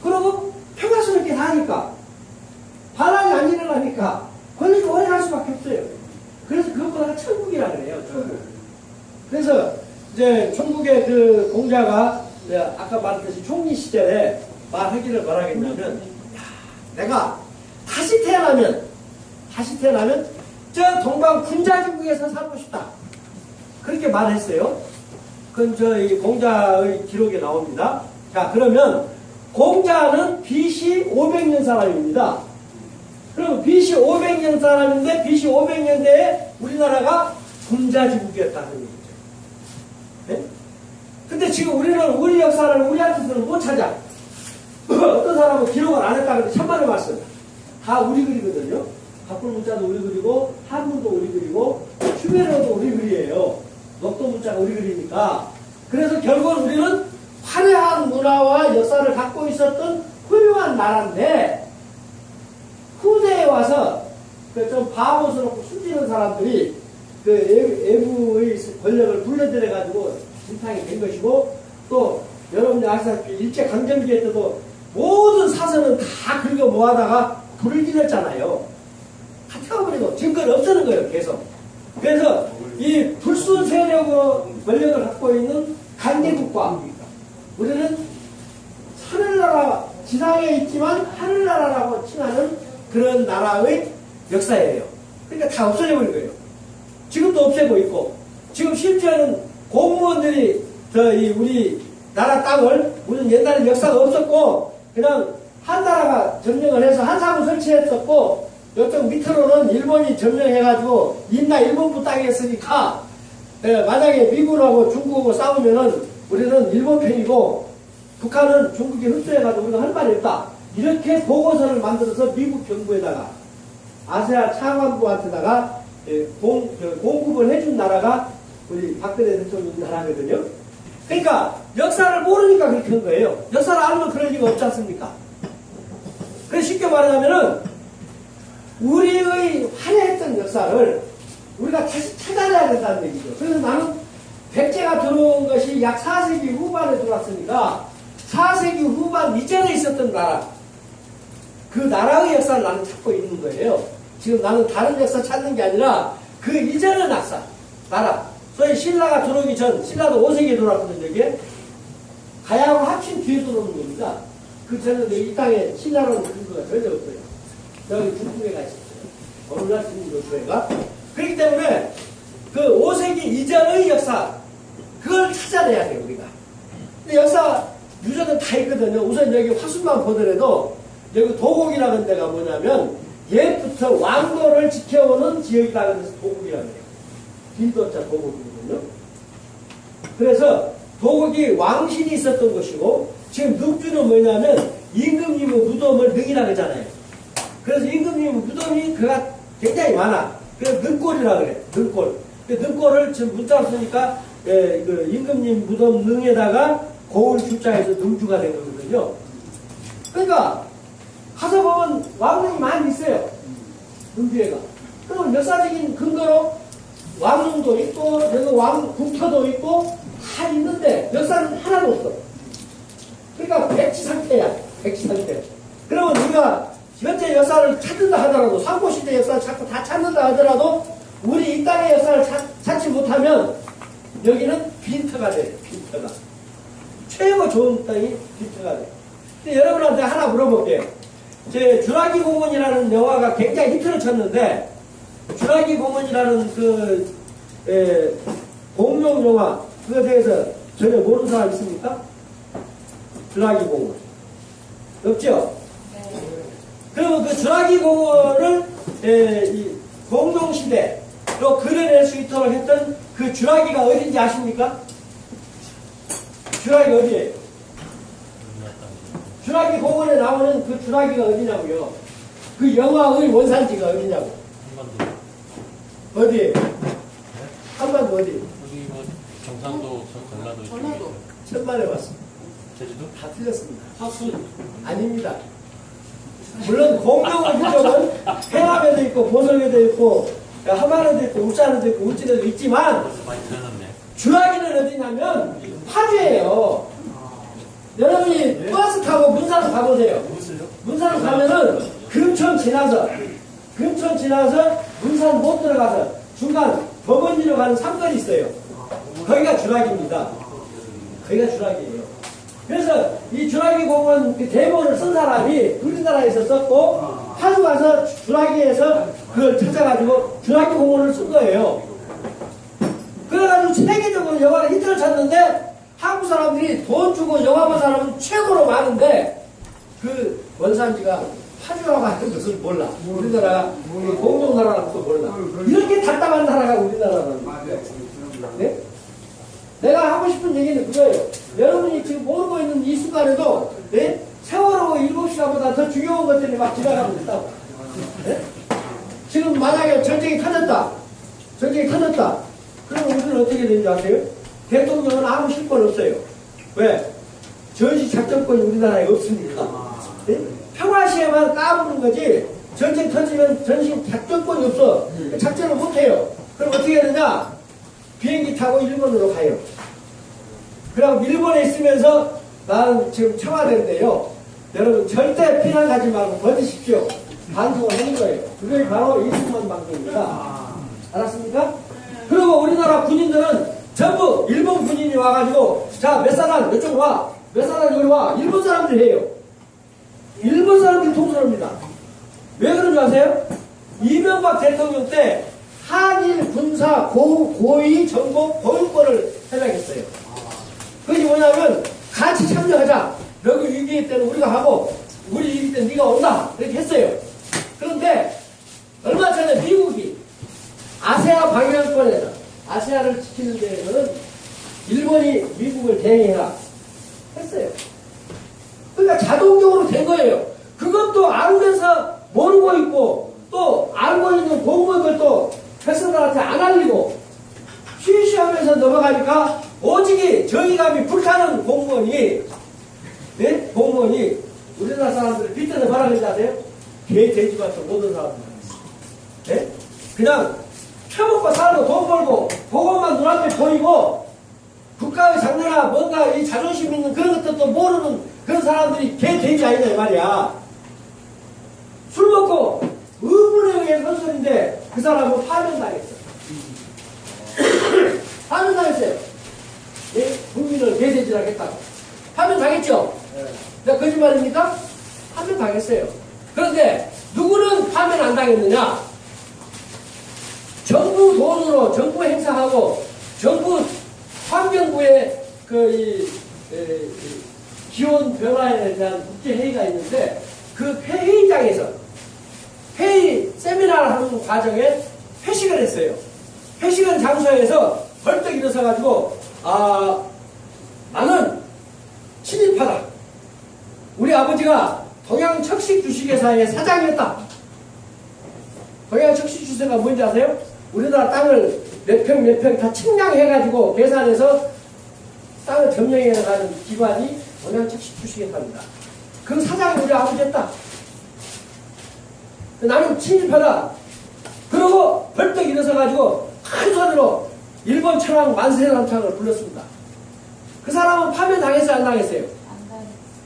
그러고 평화스럽게 사니까 반란이 안 일어나니까 권력이 오래 갈 수밖에 없어요. 그래서 그것보다가 천국이라 그래요. 천국. 그래서 이제 천국의 그 공자가 아까 말했듯이 총리 시절에 말하기를 바라겠냐면 내가 다시 태어나면 저 동방 군자중국에서 살고 싶다. 그렇게 말했어요. 그건 저희 공자의 기록에 나옵니다. 자, 그러면 공자는 BC 500년 사람입니다. 그럼 BC 500년 사람인데 BC 500년대에 우리나라가 군자지국이었다는 얘기죠. 네? 근데 지금 우리는 우리 역사를 우리한테서는 못 찾아. 어떤 사람은 기록을 안 했다 그래도 천만의 말씀. 다 우리 글이거든요. 갑불 문자도 우리 글이고 한문도 우리 글이고 슈메르어도 우리 글이에요. 녹도 문자가 우리 글이니까. 그래서 결국은 우리는 화려한 문화와 역사를 갖고 있었던 훌륭한 나라인데 후대에 와서 좀 바보스럽고 숨기는 사람들이 그 외부의 권력을 불러들여가지고 진탕이 된 것이고 또 여러분들 아시다시피 일제강점기에 때도 모든 사선은 다 긁어 모아다가 불을 지녔잖아요. 다 태워버리고 증거를 없애는 거예요. 계속. 그래서 이 불순 세력으로 권력을 갖고 있는 강대국과 우리는 하늘나라 지상에 있지만 하늘나라라고 칭하는 그런 나라의 역사예요. 그러니까 다 없어져 버린 거예요. 지금도 없애고 있고 지금 심지어는 공무원들이 우리 나라 땅을 무슨 옛날에 역사가 없었고 그냥 한 나라가 점령을 해서 한사무 설치했었고 이쪽 밑으로는 일본이 점령해가지고 인나 일본부 땅에 있으니까 만약에 미국하고 중국하고 싸우면은 우리는 일본 편이고 북한은 중국에 흡수해가지고 우리가 할 말이 없다. 이렇게 보고서를 만들어서 미국 정부에다가 아세아 차관부한테다가 공급을 해준 나라가 우리 박근혜 대통령 나라거든요. 그러니까 역사를 모르니까 그렇게 한 거예요. 역사를 알면 그럴 리가 없지 않습니까? 그래서 쉽게 말하자면은 우리의 화려했던 역사를 우리가 다시 찾아내야 된다는 얘기죠. 그래서 나는 백제가 들어온 것이 약 4세기 후반에 들어왔으니까 4세기 후반 이전에 있었던 나라 그 나라의 역사를 나는 찾고 있는 거예요. 지금 나는 다른 역사 찾는 게 아니라 그 이전의 나라 소위 신라가 들어오기 전 신라도 5세기에 들어왔거든요. 여기에 가야하고 합친 뒤에 들어오는 겁니다. 그 전에 이 땅에 신라라는 근거가 전혀 없어요. 여기 중국에가 있었어요. 오늘날 중국교회가. 그렇기 때문에 그 5세기 이전의 역사 그걸 찾아내야 돼요. 우리가. 근데 역사 유적은 다 있거든요. 우선 여기 화순만 보더라도 여기 도곡이라는 데가 뭐냐면 옛부터 왕도를 지켜오는 지역이라고 해서 도곡이라고 해요. 길도자 도곡이거든요. 그래서 도곡이 왕실이 있었던 곳이고 지금 늑주는 뭐냐면 임금님의 무덤을 능이라고 하잖아요. 그래서 임금님의 무덤이 그가 굉장히 많아. 그래서 능골이라고 그래. 능골. 능골을 지금 문자로 쓰니까 그 임금님 무덤 능에다가 고을 주자에서 능주가 된 거거든요. 그러니까 가서 보면 왕릉이 많이 있어요. 능주에가. 그럼 역사적인 근거로 왕릉도 있고 그리고 궁터도 있고 다 있는데 역사는 하나도 없어. 그러니까 백지 상태야. 백지 상태. 그러면 우리가 현재 역사를 찾는다 하더라도 삼국시대 역사를 찾고 다 찾는다 하더라도 우리 이 땅의 역사를 찾지 못하면 여기는 빈터가 돼요. 빈터가. 최고 좋은 땅이 빈터가 돼요. 근데 여러분한테 하나 물어볼게요. 제 주라기 공원이라는 영화가 굉장히 히트를 쳤는데 주라기 공원이라는 공룡 영화 그거에 대해서 전혀 모르는 사람 있습니까? 주라기 공원 없죠? 그러면 그 주라기 공원을 이 공룡 시대로 그려낼 수 있도록 했던 그 주라기가 어딘지 아십니까? 주라기 어디예요? 주라기 공원에 나오는 그 주라기가 어디냐고요? 그 영화의 원산지가 어디냐고? 한반도. 어디예요? 한반도 어디? 여기 뭐 경상도, 전라도. 전라도. 천만에 왔습니다. 제주도? 다 틀렸습니다. 하순. 아닙니다. 물론 공룡의 부족은 해남에도 있고 보성에도 있고 함안에도 있고 울산에도 있고 울진에도 있지만 많이 들어놨네. 주라기는 어디냐면 파주예요. 여러분이 버스 타고 문산 가보세요. 문산 가면은 금천 지나서 문산 못 들어가서 중간 법원리로 가는 상권이 있어요. 거기가 주라기입니다. 거기가 주라기예요. 그래서 이 주라기 공원 그 대본을 쓴 사람이 우리나라에서 썼고 파주 가서 주라기에서 그걸 찾아가지고 주라기 공원을 쓴 거예요. 그래가지고 세계적으로 영화를 히트를 쳤는데 한국 사람들이 돈 주고 영화 본 사람은 최고로 많은데 그 원산지가 파주라고 하는 것을 몰라. 우리나라 공룡나라라는 것도 몰라. 이렇게 답답한 나라가 우리나라라는 거예요. 네? 내가 하고 싶은 얘기는 그거예요. 여러분이 지금 모르고 있는 이 순간에도 네? 세월호 7시간보다 더 중요한 것들이 막 지나가고 있다고. 네? 지금 만약에 전쟁이 터졌다. 그러면 우리는 어떻게 되는지 아세요? 대통령은 아무 실권 없어요. 왜? 전시 작전권이 우리나라에 없으니까. 네? 평화시에만 까부는 거지 전쟁 터지면 전시 작전권이 없어. 작전을 못해요. 그럼 어떻게 되느냐? 비행기 타고 일본으로 가요. 그럼 일본에 있으면서 나는 지금 청와대인데요. 여러분 절대 피난 가지 말고 버티십시오. 방송을 하는 거예요. 그게 바로 이승만 방송입니다. 알았습니까? 그리고 우리나라 군인들은 전부 일본 군인이 와가지고 자 몇 사람 이쪽 와, 몇 사람 여기 와. 일본 사람들이 해요. 일본 사람들이 통솔합니다. 왜 그런지 아세요? 이명박 대통령 때 한일 군사 고위 정보 보유권을 협약했어요. 그게 뭐냐면 같이 참여하자. 여기 위기 때는 우리가 하고 우리 위기 때는 네가 온다. 이렇게 했어요. 그런데 얼마 전에 미국이 아세아 방위권에서 아세아를 지키는 데에서는 일본이 미국을 대행해라 했어요. 그러니까 자동적으로 된 거예요. 그것도 알면서 모르고 있고 또 알고 있는 공무원들 또 백성들한테 안 알리고 쉬쉬하면서 넘어가니까 오직이 정의감이 불타는 공무원이 네? 공무원이 우리나라 사람들을 빗대서 뭐라 그러지 아세요? 개 돼지 같은 모든 사람들 네? 그냥 처먹고 살고 돈 벌고 그것만 눈앞에 보이고 국가의 장래나 뭔가 이 자존심 있는 그런 것들도 모르는 그런 사람들이 개 돼지 아니냐 이 말이야. 술 먹고 의문에 의해 선술인데 그 사람은 파면당했어. 파면당했어요. 예? 국민을 개돼지라고 했다고. 파면당했죠? 내가 거짓말입니까? 파면당했어요. 그런데 누구는 파면 안 당했느냐? 정부 돈으로 정부 행사하고 정부 환경부의 기온 변화에 대한 국제회의가 있는데 그 회의장에서 회의 세미나를 하는 과정에 회식을 했어요. 회식한 장소에서 벌떡 일어서가지고 나는 친일파다. 우리 아버지가 동양척식주식회사의 사장이었다. 동양척식주식회사가 뭔지 아세요? 우리나라 땅을 몇 평 다 측량해가지고 계산해서 땅을 점령해가는 기관이 동양척식주식회사입니다. 그 사장이 우리 아버지였다. 나는 친일파다. 그러고 벌떡 일어서가지고 큰 소리로 일본 천황 만세란창을 불렀습니다. 그 사람은 파면 당했어요? 안 당했어요?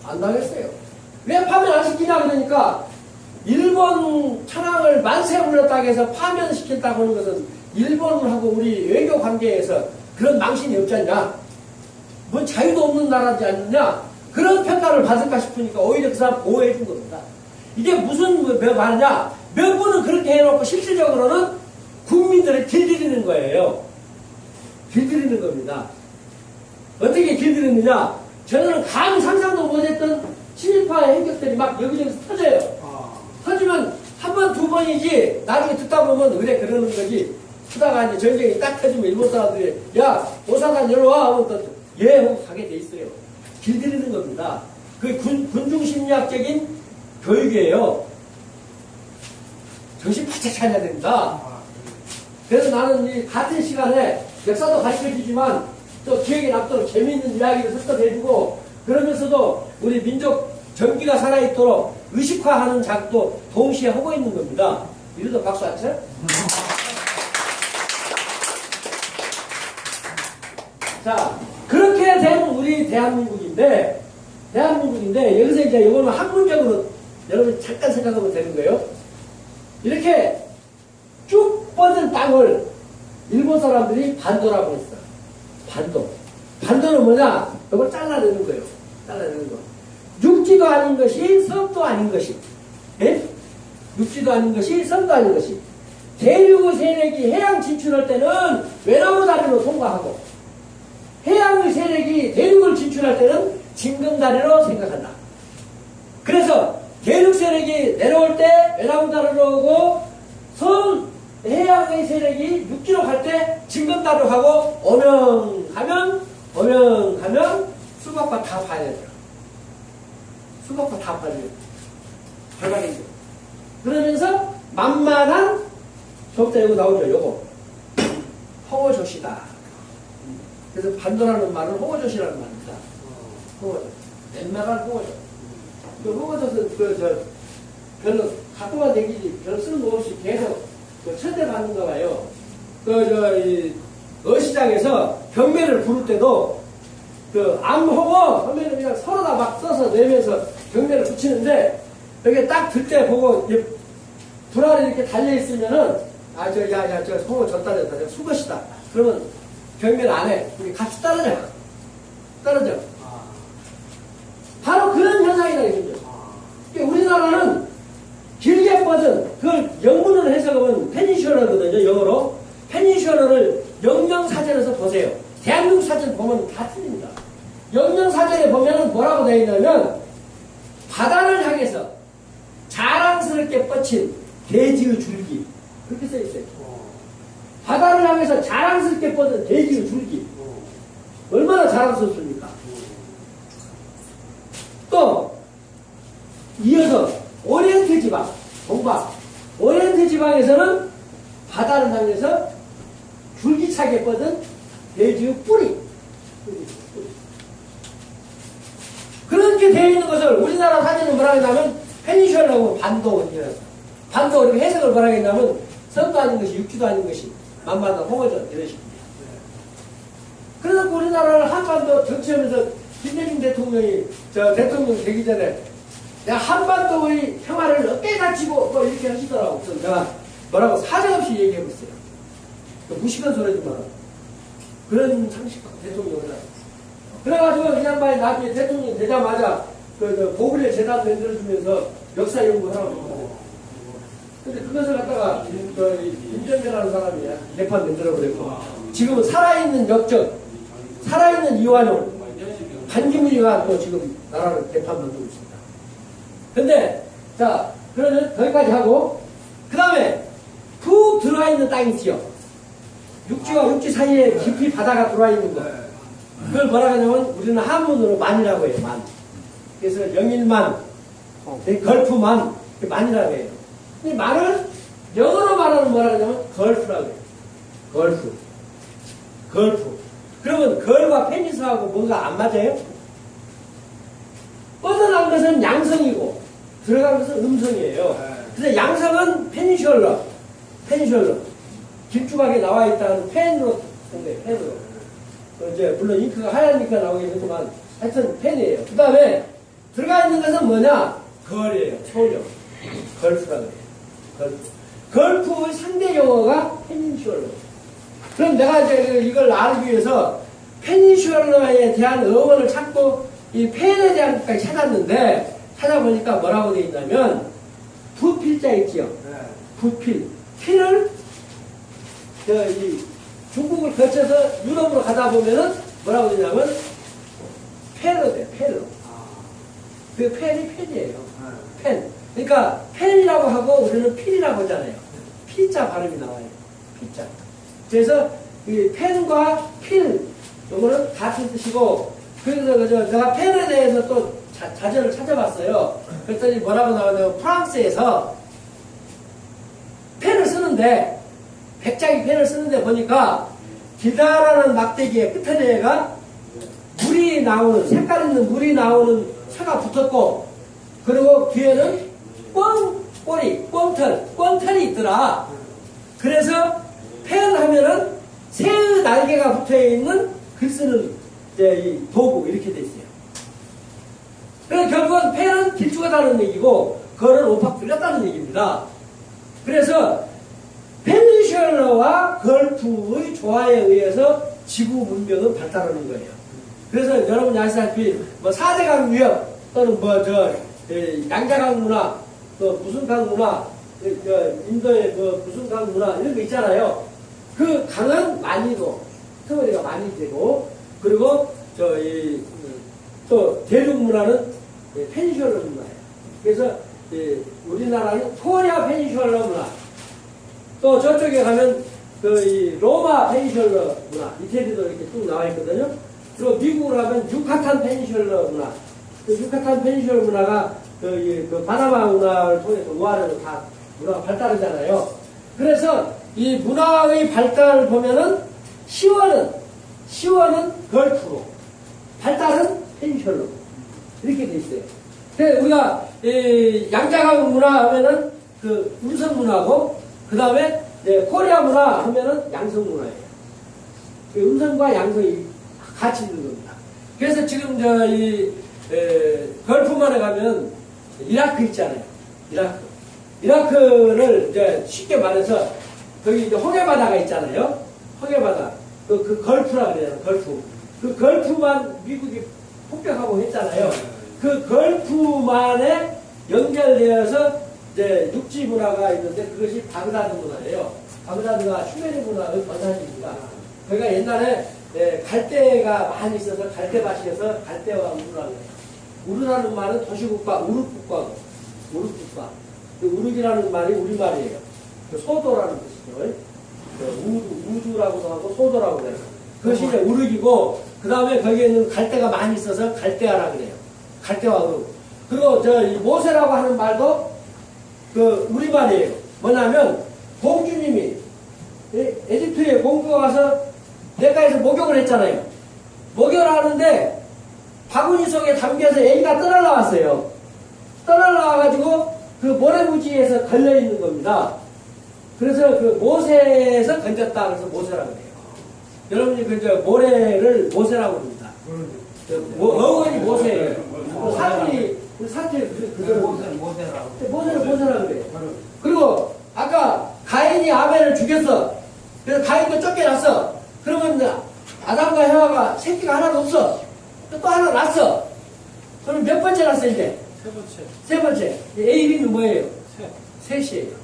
안 당했어요. 왜 파면 안 시키냐 그러니까 일본 천황을 만세 불렀다고 해서 파면시켰다고 하는 것은 일본하고 우리 외교 관계에서 그런 망신이 없지 않냐? 뭔 자유도 없는 나라지 않느냐? 그런 평가를 받을까 싶으니까 오히려 그 사람 보호해 준 겁니다. 이게 무슨 말이냐? 몇 분은 그렇게 해놓고 실질적으로는 국민들을 길들이는 거예요. 길들이는 겁니다. 어떻게 길들이느냐? 저는 감히 상상도 못했던 친일파의 행적들이 막 여기저기서 터져요. 터지면 한 번, 두 번이지 나중에 듣다 보면 그래 그러는 거지. 하다가 이제 전쟁이 딱 터지면 일본 사람들이 야 오사관 열어와 하면 또 예 하고 가게 돼 있어요. 길들이는 겁니다. 그 군중심리학적인 교육이에요. 정신 바짝 차려야 됩니다. 그래서 나는 이 같은 시간에 역사도 가르쳐주지만 또 기억에 남도록 재미있는 이야기를 섞어내주고 그러면서도 우리 민족 정기가 살아있도록 의식화하는 작업도 동시에 하고 있는 겁니다. 이래도 박수 안 쳐요? 자, 그렇게 된 우리 대한민국인데 여기서 이제 이거는 학문적으로 여러분 잠깐 생각하면 되는 거예요. 이렇게 쭉 뻗은 땅을 일본 사람들이 반도라고 했어. 반도. 반도는 뭐냐? 이걸 잘라내는 거예요. 잘라내는 거. 육지도 아닌 것이 섬도 아닌 것이. 예? 육지도 아닌 것이 섬도 아닌 것이. 대륙의 세력이 해양 진출할 때는 외나무 다리로 통과하고 해양의 세력이 대륙을 진출할 때는 징검다리로 생각한다. 그래서 대륙 세력이 내려올 때 외나무 다리로 오고 해양의 세력이 육지로 갈 때 징검다리로 가고 오명하면 수박밭 다 파야 돼요. 수박밭 다 파야 돼요. 발발이죠. 그러면서 만만한 저부터 이거 나오죠. 요거 홍어조시다. 그래서 반도라는 말은 홍어조시라는 말입니다. 홍어조. 웬만한 홍어조. 그 홍어조는 별로 갖고만 다니지 별로 쓸모 없이 계속 천대받는가 봐요. 어시장에서 경매를 부를 때도 암홍어 하면은 그냥 서로다 막 써서 내면서 경매를 붙이는데 여기 딱 들 때 보고 불알이 이렇게 달려있으면은 저 홍어 줬다 수것이다. 그러면 경매를 안 해. 우리 값이 떨어져. 바로 그런 현상이다 이거죠. 우리나라는 길게 뻗은 그걸 영문으로 해석하면 페니슈어거든요. 영어로 페니슈어를 영명사전에서 보세요. 대한민국 사전 보면 다 틀립니다. 영명사전에 보면은 뭐라고 되어 있냐면 바다를 향해서 자랑스럽게 뻗친 대지의 줄기 그렇게 써 있어요. 바다를 향해서 자랑스럽게 뻗은 대지의 줄기 얼마나 자랑스럽습니까? 또 이어서 오리엔트 지방 동박 오리엔트 지방에서는 바다를 향해서 줄기차게 뻗은 대지의 뿌리 그렇게 되어 있는 것을 우리나라 사진은 뭐라 하냐면 페니슈어라고 반도 이렇게 해석을 뭐라 하냐면 섬도 아닌 것이 육지도 아닌 것이 만만한 홍어전 이런 식입니다. 그래서 우리나라를 한반도 정치하면서 김대중 대통령이 대통령 되기 전에 내가 한반도의 평화를 어깨에 다치고 뭐 이렇게 하시더라고. 그래서 내가 뭐라고 사정없이 얘기해봤어요. 무식한 소리 좀 마라. 그런 상식 대통령을 해라. 그래가지고 이 양반이 나중에 대통령 되자마자 고구려 재단 만들어주면서 역사 연구하라고 했거든요. 근데 그것을 갖다가 김정배라는 사람이 개판 만들어버렸고 지금은 살아있는 역적, 살아있는 이완용, 반기문이가 또 지금 나라를 개판 만들고 있습니다. 근데 그러면 거기까지 하고 그 다음에 푹 들어와 있는 땅이 있지요. 육지와 육지 사이에 깊이 바다가 들어와 있는 거. 그걸 뭐라 하냐면 우리는 한문으로 만이라고 해요. 만. 그래서 영일만, 걸프만, 만이라고 해요. 이 만을 영어로 말하는 뭐라 하냐면 걸프라고 해요. 걸프. 그러면 걸과 페니스하고 뭔가 안 맞아요? 뻗어난 것은 양성이고 들어간 것은 음성이에요. 그래서 양성은 페니셜러. 길쭉하게 나와 있다는 펜으로 쓴 거예요. 펜으로. 이제 물론 잉크가 하얀 잉크가 나오긴 하지만 하여튼 펜이에요. 그 다음에 들어가 있는 것은 뭐냐? 걸이에요. 소녀. 걸프라 그래요. 걸프. 걸프의 상대 용어가 페닌슈얼러. 그럼 내가 이제 이걸 알기 위해서 페닌슈얼러에 대한 어원을 찾고 이 펜에 대한 것까지 찾았는데 찾아보니까 뭐라고 되어 있냐면 부필자 있지요. 부필. 필을 이 중국을 거쳐서 유럽으로 가다 보면은 뭐라고 되냐면 펜으로 돼. 펜으로. 그 펜이 펜이에요. 펜. 그러니까 펜이라고 하고 우리는 필이라고 하잖아요. 피자 발음이 나와요. 피자. 그래서 이 펜과 필 요거는 같은 뜻이고 그래서 내가 펜에 대해서 또 자전을 찾아봤어요. 그랬더니 뭐라고 나오냐면 프랑스에서 펜을 쓰는데 백작이 펜을 쓰는데 보니까 기다라는 막대기의 끝에가 물이 나오는 색깔 있는 물이 나오는 차가 붙었고 그리고 뒤에는 꽝털이 있더라. 그래서 펜 하면은 새의 날개가 붙어 있는 글 쓰는 이 도구 이렇게 돼 있어요. 그래서 결국은 펜은 길쭉하다는 얘기고 걸은 오팍 들렸다는 얘기입니다. 그래서 페닌슐러와 걸프의 조화에 의해서 지구 문명은 발달하는 거예요. 그래서 여러분이 아시다시피 뭐 4대강 위협 또는 양자강 문화 또 무슨 강 문화 인도의 무슨 강 문화 이런 거 있잖아요. 그 강은 많이도 스토리가 많이 되고 그리고 또 대륙 문화는 페닌슐러 문화예요. 그래서 우리나라는 코리아 페닌슐러 문화 또 저쪽에 가면 로마 페닌슐러 문화 이태리도 이렇게 쭉 나와 있거든요. 그리고 미국으로 가면 유카탄 페닌슐러 문화 그 유카탄 페닌슐러 문화가 그 바나마 문화를 통해서 우아래로 다 문화가 발달하잖아요. 그래서 이 문화의 발달을 보면은 시원은 걸프로 발달은 페닌슐러 이렇게 돼 있어요. 그래서 우리가 양자강 문화 하면은 그 음성 문화고 그 다음에 코리아 문화 하면은 양성 문화예요. 그 음성과 양성이 같이 있는 겁니다. 그래서 지금 걸프만에 가면 이라크 있잖아요. 이라크를 이제 쉽게 말해서 거기 이제 홍해바다가 있잖아요. 홍해바다. 그 걸프라 그래요. 걸프. 그 걸프만 미국이 폭격하고 했잖아요. 그 걸프만에 연결되어서 이제 육지 문화가 있는데 그것이 바그다드 문화예요. 바그다드가 슈메리 문화의 번산입니다. 거기가 옛날에 갈대가 많이 있어서 갈대밭이어서 갈대와 우르라고 해요. 우르라는 말은 도시국가, 우르국가. 그 우르기라는 말이 우리말이에요. 그 소도라는 뜻이죠. 우주라고도 하고 소도라고 해요. 그것이 이제 우르기고 그 다음에 거기에는 갈대가 많이 있어서 갈대아라 그래요. 갈대와 우르. 그리고 이 모세라고 하는 말도 그 우리말이에요. 뭐냐면 공주님이 에집트에 공주가 와서 내가에서 목욕을 했잖아요. 목욕을 하는데 바구니 속에 담겨서 애기가 떠날라왔어요. 떠날라와가지고 그 모래무지에서 걸려있는 겁니다. 그래서 그 모세에서 건졌다 그래서 모세라고 해요. 여러분이 모래를 모세라고 합니다. 어원이 모세예요. 사투리 그대로 모세를 모세라고 그래요. 그리고 아까 가인이 아벨을 죽였어. 그래서 가인도 쫓겨났어. 그러면 아담과 헤와가 새끼가 하나도 없어. 또 하나 낳았어. 그럼 몇 번째 낳았어 이제? 세 번째. AB는 뭐예요? 셋이에요.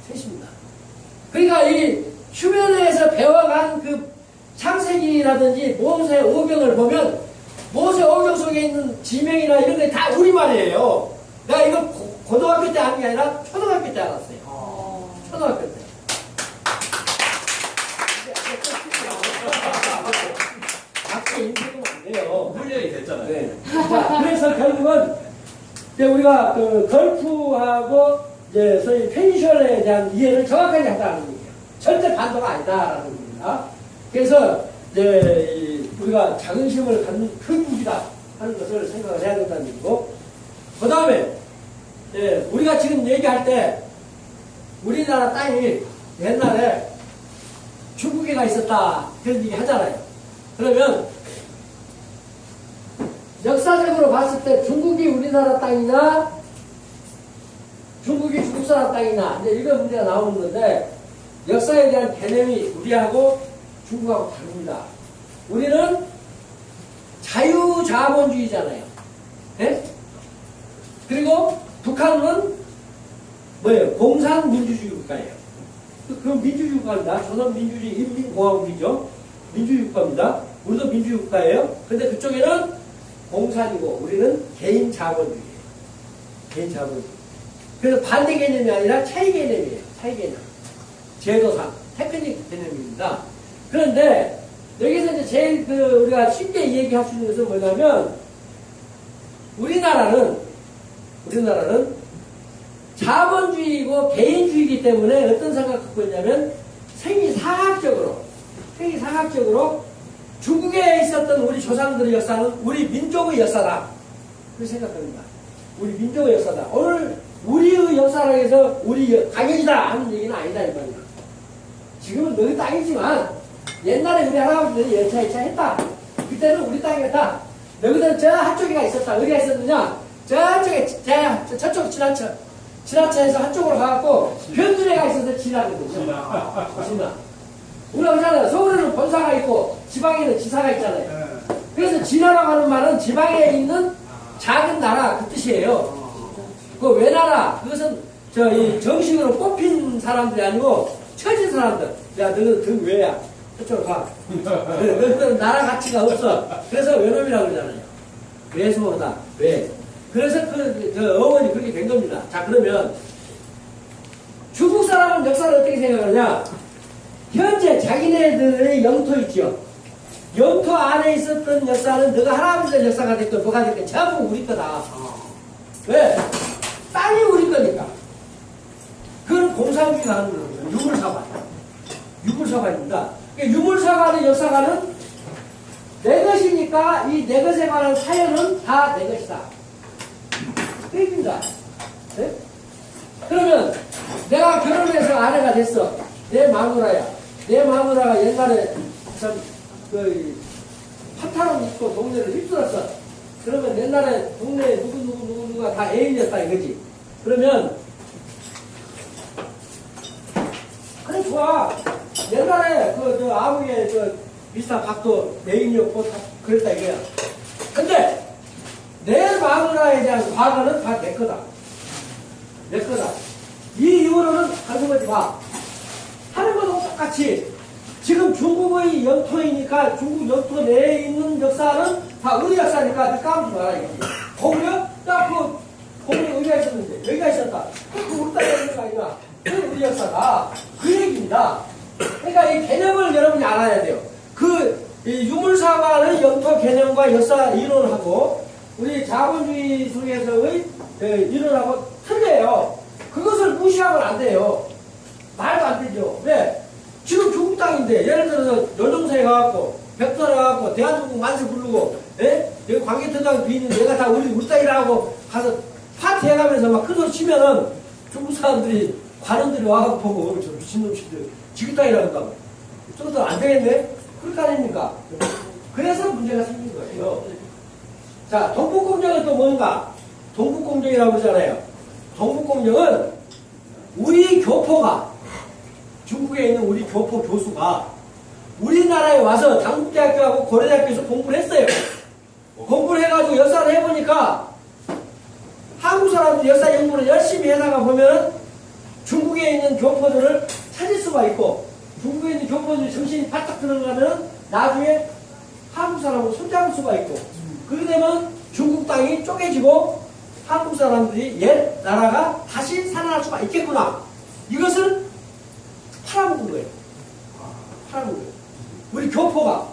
셋입니다. 그러니까 이 휴면에서 배워간 그 창세기라든지 모세 오경을 보면 모세 오경 속에 있는 지명이나 이런 게 다 우리말이에요. 내가 이거 고등학교 때 한 게 아니라 초등학교 때 알았어요. 초등학교 때. 학교 인생은 안 돼요. 훈련이 됐잖아요. 네. 자, 그래서 결국은 이제 우리가 그 걸프하고 이제 소위 페닌슐러에 대한 이해를 정확하게 했다는 얘기예요. 절대 반도가 아니다라는 겁니다. 그래서 이제 우리가 자긍심을 갖는 큰 무기다 하는 것을 생각을 해야 된다는 얘기고, 그 다음에 우리가 지금 얘기할 때 우리나라 땅이 옛날에 중국에가 있었다 그런 얘기 하잖아요. 그러면 역사적으로 봤을 때 중국이 우리나라 땅이냐, 중국이 중국 사람 땅이냐, 이제 이런 문제가 나오는 건데, 역사에 대한 개념이 우리하고 중국하고 다릅니다. 우리는 자유자본주의잖아요. 예? 그리고 북한은 뭐예요? 공산민주주의 국가예요. 그럼 민주주의 국가입니다. 조선민주주의 인민공화국이죠. 민주주의 국가입니다. 우리도 민주주의 국가예요. 근데 그쪽에는 공산이고 우리는 개인자본주의예요. 개인자본주의. 그래서 반대 개념이 아니라 차이 개념이에요. 차이 개념. 제도상, 테크닉 개념입니다. 그런데 여기서 이제 제일 우리가 쉽게 얘기할 수 있는 것은 뭐냐면 우리나라는 자본주의이고 개인주의이기 때문에 어떤 생각 갖고 있냐면 생리상학적으로 중국에 있었던 우리 조상들의 역사는 우리 민족의 역사다. 그렇게 생각합니다. 우리 민족의 역사다. 오늘 우리의 역사라고 해서 우리 당연이다 하는 얘기는 아니다 이 말이야. 지금은 너희 땅이지만 옛날에 우리 할아버지들이 열차 했다. 그때는 우리 땅이었다. 너희들은 저 한쪽에가 있었다. 어디가 있었느냐? 저쪽에 저쪽 진화차에서 한쪽으로 가갖고 변두리가 있어서 진화거든요. 진화. 우리가 그러잖아요. 서울에는 본사가 있고 지방에는 지사가 있잖아요. 그래서 진화라고 하는 말은 지방에 있는 작은 나라 그 뜻이에요. 그 외나라 그것은 이 정식으로 뽑힌 사람들이 아니고 처진 사람들. 야 너는 등 외야. 저쪽으로 가. 너희들은 나라 가치가 없어. 그래서 외놈이라고 그러잖아요. 외소하다. 외. 그래서 어원이 그렇게 된 겁니다. 자 그러면 중국 사람은 역사를 어떻게 생각하느냐? 현재 자기네들의 영토 있죠. 영토 안에 있었던 역사는 너가 할아버지의 역사가 됐건 뭐가 됐건 전부 우리 거다. 왜? 땅이 우리 거니까. 그건 공산주의가 하는 거예요. 유물사관. 유물사관입니다. 유물사관의 역사관은 내 것이니까 이 내 것에 관한 사연은 다 내 것이다. 그 얘기입니다. 네? 그러면 내가 결혼해서 아내가 됐어. 내 마누라야. 내 마누라가 옛날에 참 파타로 입고 동네를 휩쓸었어. 그러면 옛날에 동네에 누구가 다 애인이었다 이거지. 그러면 그래 좋아. 옛날에 아무개 미스터 박도 애인이었고 다 그랬다 이거야. 근데 내 마누라에 대한 과거는 다 내 거다. 내 거다. 이 이후로는 한숨하지 마. 하는 것도 똑같이 지금 중국의 영토이니까 중국 영토 내에 있는 역사는 다 우리 역사니까 까먹지 마라 이거지. 고구려? 고구려 여기가 있었는데 여기가 있었다. 그 우리 땅에 있는 거 아니야. 그게 우리 역사다. 그 얘기입니다. 그러니까 이 개념을 여러분이 알아야 돼요. 이 유물사관의 영토 개념과 역사 이론하고 우리 자본주의 속에서의 이론하고 틀려요. 그것을 무시하면 안 돼요. 말도 안 되죠. 왜? 지금 중국 땅인데 예를 들어서 열동사에 가갖고 벽돌에 가갖고 대한민국 만세 부르고 여기 광개토장 비는 내가 다 우리 땅이라고 가서 파티해가면서 막 큰 소리 치면은 중국 사람들이 관원들이 와갖고 보고 저 미친놈씨들 지구 땅이라고 한다고. 저것도 안 되겠네? 그렇게 아닙니까? 그래서 문제가 생긴 거예요. 자, 동북공정은 또 뭔가? 동북공정이라고 그러잖아요. 동북공정은 우리 교포가 중국에 있는 우리 교포 교수가 우리나라에 와서 당국대학교하고 고려대학교에서 공부를 했어요. 공부를 해가지고 역사를 해보니까 한국 사람들이 역사 연구를 열심히 해나가 보면 중국에 있는 교포들을 찾을 수가 있고 중국에 있는 교포들이 정신이 바짝 들어가면 나중에 한국 사람을 손잡을 수가 있고 그렇게 되면 중국 땅이 쪼개지고 한국 사람들이 옛 나라가 다시 살아날 수가 있겠구나. 이것을 팔아먹은 거예요. 팔아먹은 거예요. 우리 교포가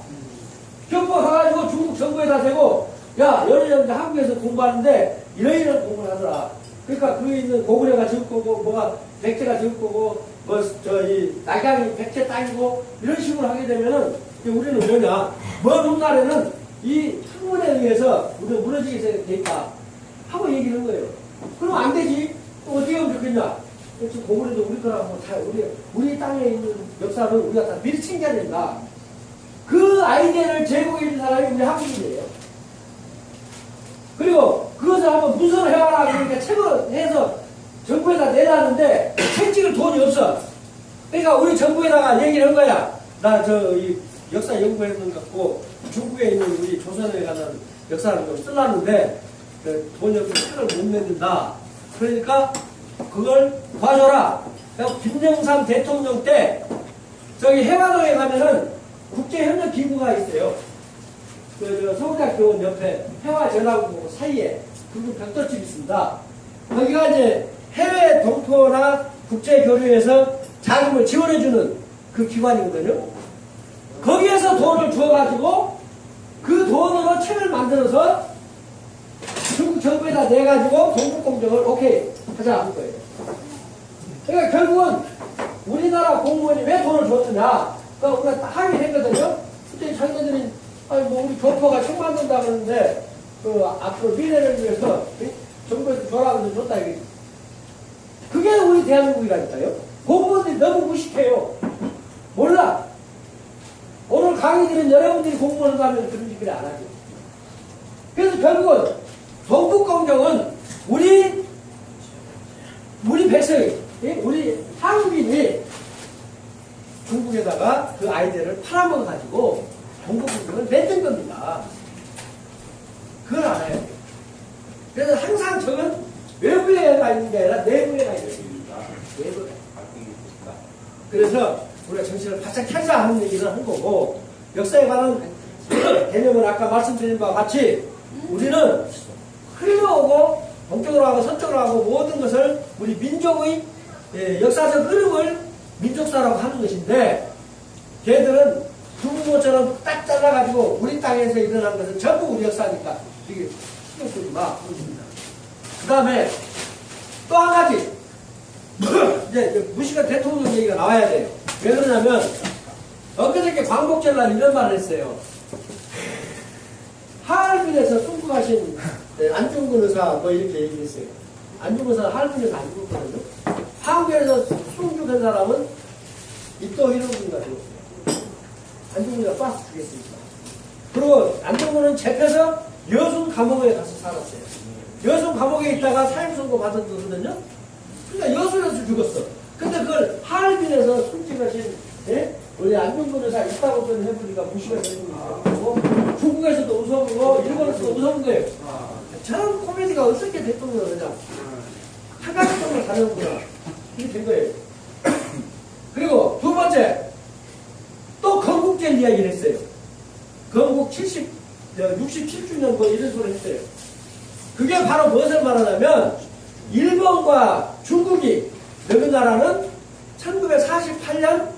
가가지고 중국 정부에다 대고 야 여러분들 한국에서 공부하는데 이런 공부를 하더라. 그러니까 거기 있는 고구려가 지을 거고 뭐가 백제가 지을 거고 낙양이 백제 땅이고 이런 식으로 하게 되면은 우리는 뭐냐 먼 훗날에는 이 학문에 의해서 우리가 무너지게 되니까 하고 얘기를 한 거예요. 그럼 안 되지. 또 어떻게 하면 좋겠냐. 지금 고구려도 우리 거라고 다 우리 땅에 있는 역사를 우리가 다 미리 챙겨야 된다. 그 아이디어를 제공해 준 사람이 우리 한국인이에요. 그리고 그것을 한번 문서로 해와라 그러니까 책을 해서 정부에다 내놨는데 책 찍을 돈이 없어. 그러니까 우리 정부에다가 얘기를 한 거야. 나 이 역사 연구했는 것 같고 중국에 있는 우리 조선에 관한 역사를 좀 쓰려는데 돈이 없어서 책을 못 낸다. 그러니까 그걸 봐줘라. 김영삼 대통령 때 저기 해화동에 가면은 국제협력기구가 있어요. 서울대학교 옆에 해화전화국 사이에 그리고 벽돌집이 있습니다. 거기가 이제 해외 동포나 국제교류에서 자금을 지원해주는 그 기관이거든요. 거기에서 돈을 주어가지고 그 돈으로 책을 만들어서 중국 정부에다 내가지고 동북공정을 오케이 하자 한 거예요. 그러니까 결국은 우리나라 공무원이 왜 돈을 줬느냐. 그러니까 우리가 딱 합의했거든요. 그때 자기네들이 아니 뭐 우리 교포가 책 만든다 그러는데 그 앞으로 미래를 위해서 정부에서 줘라고 해서 줬다 이게. 그게 우리 대한민국이라니까요. 공무원들이 너무 무식해요. 몰라. 오늘 강의 들은 여러분들이 공무원을 가면 그런 짓을 안 하죠. 그래서 결국은 동북공정은 우리 백성이, 우리 한국인이 중국에다가 그 아이디어를 팔아먹어가지고 동북공정을 만든 겁니다. 그걸 알아야 돼요. 그래서 항상 저건 외부에 가 있는 게 아니라 내부에 가 있는 겁니다. 내부에. 그래서 우리가 정신을 바짝 차리자 하는 얘기를 한 거고, 역사에 관한 개념은 아까 말씀드린 바와 같이 우리는 흘러오고 동쪽으로 하고 서쪽으로 하고 모든 것을 우리 민족의 역사적 흐름을 민족사라고 하는 것인데, 걔들은 중국어처럼 딱 잘라가지고 우리 땅에서 일어난 것은 전부 우리 역사니까 이게 신경 쓰지 마. 그 다음에 또 한 가지 이제 무시가 대통령 얘기가 나와야 돼요. 왜 그러냐면 엊그저께 광복절날 이런 말을 했어요. 하얼빈에서 순국하신 안중근 의사 뭐 이렇게 얘기했어요. 안중근 의사 하얼빈에서 안 죽었거든요. 한국에서 순국한 사람은 이또 히로부미가 죽었어요. 안중근이가 쏴서 죽였습니다. 그리고 안중근은 잡혀서 여순 감옥에 가서 살았어요. 여순 감옥에 있다가 사형선고 받은 거거든요. 그러니까 여순에서 죽었어. 근데 그걸 하얼빈에서 순직하신 우리 안중근 의사 있다고 좀 해보니까 무시가 되는 거고, 중국에서도 웃어보고 일본에서도 웃어본 거예요. 저런 코미디가 어떻게 대통령을 그냥 한 가지 정도 다르는구나 이렇게 된 거예요. 그리고 두 번째 또 건국절 이야기를 했어요. 건국 67주년 뭐 이런 소리 했어요. 그게 바로 무엇을 말하냐면 일본과 중국이 어느 나라는 1948년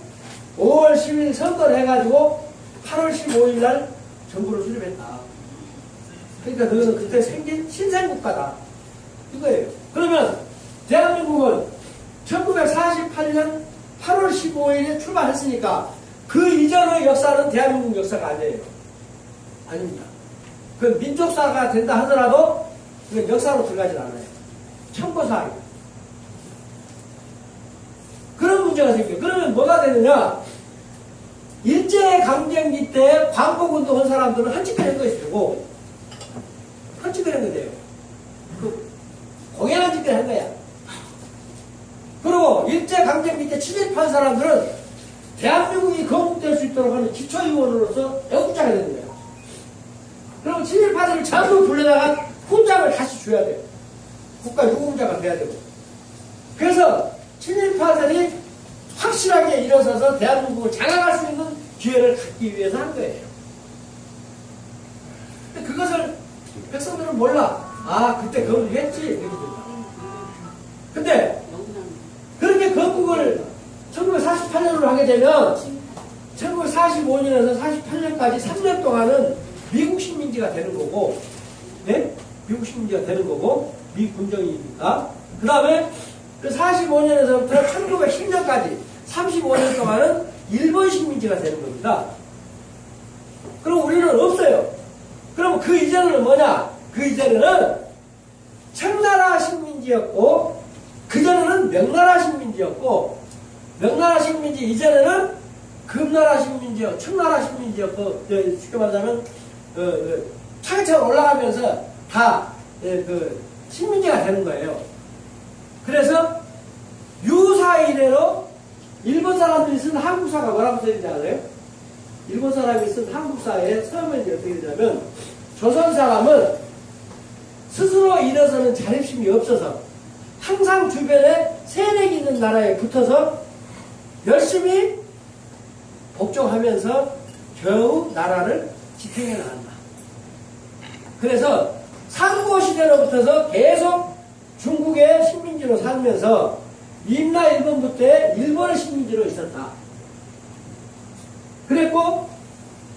5월 10일 선거를 해가지고 8월 15일 날 정부를 수립했다. 그러니까 너는 그때 생긴 신생국가다. 이거예요. 그러면 대한민국은 1948년 8월 15일에 출발했으니까 그 이전의 역사는 대한민국 역사가 아니에요. 아닙니다. 그 민족사가 된다 하더라도 그건 역사로 들어가질 않아요. 참고사항이에요. 그런 문제가 생겨요. 그러면 뭐가 되느냐? 일제강점기 때 광복운동 한 사람들은 한치크한 것이 되고, 한치크한 거 돼요. 그 공연한 짓을 한 거야. 그리고 일제강점기 때 친일파한 사람들은 대한민국이 건국될 수 있도록 하는 기초의원으로서 애국자가 되는 거야. 그럼 친일파들을 전부 불러다가 훈장을 다시 줘야 돼요. 국가 유공자가 돼야 되고. 그래서 친일파들이 확실하게 일어서서 대한민국을 장악할 수 있는 기회를 갖기 위해서 한 거예요. 근데 그것을 백성들은 몰라. 아, 그때 건국했지. 이렇게 된다. 근데 그렇게 건국을 1948년으로 하게 되면 1945년에서 48년까지 3년 동안은 미국 식민지가 되는 거고, 네? 미국 식민지가 되는 거고, 미 군정이니까. 그 다음에 그 45년에서부터 1910년까지 35년 동안은 일본 식민지가 되는 겁니다. 그럼 우리는 없어요. 그럼 그 이전에는 뭐냐? 그 이전에는 청나라 식민지였고, 그 전에는 명나라 식민지였고, 명나라 식민지 이전에는 금나라 식민지였고, 청나라 식민지였고, 쉽게 말하자면 차근차근 올라가면서 다 그 식민지가 되는 거예요. 그래서 유사 이래로 일본 사람들이 쓴 한국사가 뭐라고 써있는지 알아요? 일본 사람이 쓴 한국사의 서면이 어떻게 되냐면 조선 사람은 스스로 일어서는 자립심이 없어서 항상 주변에 세력이 있는 나라에 붙어서 열심히 복종하면서 겨우 나라를 지탱해 나간다. 그래서 상고시대로부터서 계속 중국의 식민지로 살면서 임나 일본부터 일본의 식민지로 있었다. 그랬고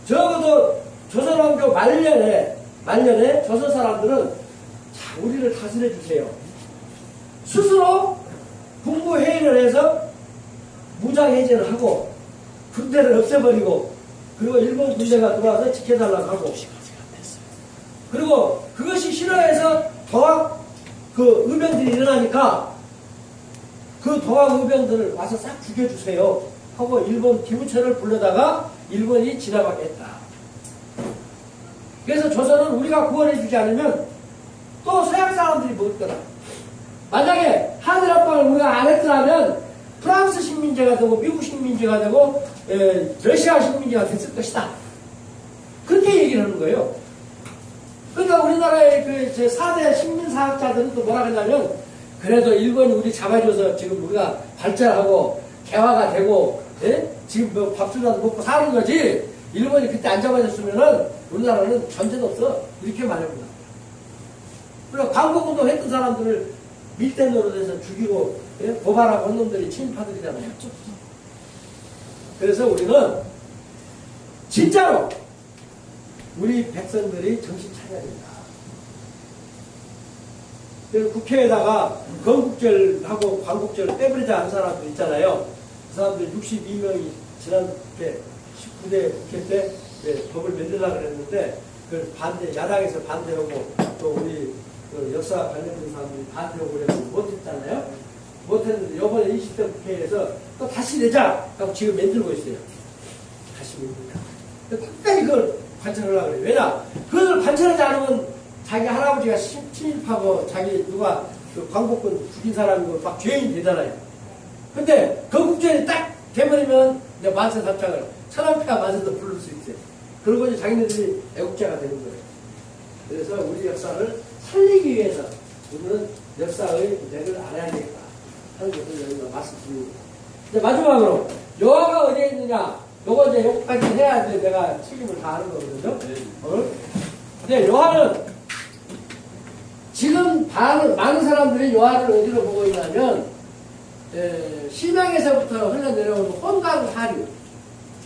적어도 조선왕조 말년에 조선 사람들은 자, 우리를 다스려 주세요. 스스로 국무회의를 해서 무장해제를 하고 군대를 없애버리고 그리고 일본 군대가 들어와서 지켜달라고 하고 그리고 그것이 싫어해서 더학 그 의병들이 일어나니까 그 더학 의병들을 와서 싹 죽여주세요 하고 일본 기무처를 불러다가 일본이 지나가겠다. 그래서 조선은 우리가 구원해주지 않으면 또 서양 사람들이 먹을 거다. 만약에 한일합방을 우리가 안 했더라면 프랑스 식민지가 되고 미국 식민지가 되고 러시아 식민지가 됐을 것이다. 그렇게 얘기를 하는 거예요. 그러니까 우리나라의 그 제 4대 식민사학자들은 또 뭐라 그러냐면 그래도 일본이 우리 잡아줘서 지금 우리가 발전하고 개화가 되고 지금 뭐 밥줄라도 먹고 사는 거지 일본이 그때 안 잡아줬으면은 우리나라는 전제도 없어. 이렇게 말합니다. 그러니까 광복운동 했던 사람들을 밀대 노릇해서 죽이고 고발하고 한 놈들이 친일파들이잖아요. 그래서 우리는 진짜로 우리 백성들이 정신 차려야 된다. 그래서 국회에다가 건국절하고 광복절 빼버리자 하는 사람들 있잖아요. 그 사람들 62명이 지난 19대 국회 때 법을 만들려고 그랬는데 그 반대, 야당에서 반대하고 또 우리 그 역사 관련된 사람들이 반대하고 그래서 못했잖아요. 못했는데 이번에 20대 국회에서 또 다시 내자 하고 지금 만들고 있어요. 다시 만들자. 끝까지 그걸 관철하려고 그래요. 왜냐? 그걸 관철하지 않으면 자기 할아버지가 친일파고 자기 누가 그 광복군 죽인 사람이고 막 죄인이 되잖아요. 근데 건국절이 딱 돼버리면 이제 만세 답장을 천안패와 만세도 부를 수 있어요. 그러고 이제 자기네들이 애국자가 되는 거예요. 그래서 우리 역사를 살리기 위해서 우리는 역사의 맥을 알아야 되겠다 하는 것을 여기서 말씀드립니다. 이제 마지막으로 여화가 어디에 있느냐? 요거 이제 여기까지 해야 돼. 내가 책임을 다 하는 거거든요. 오늘. 근데 여화는 지금 많은 사람들이 여화를 어디로 보고 있냐면 심양에서부터 흘러내려오는 혼강하류,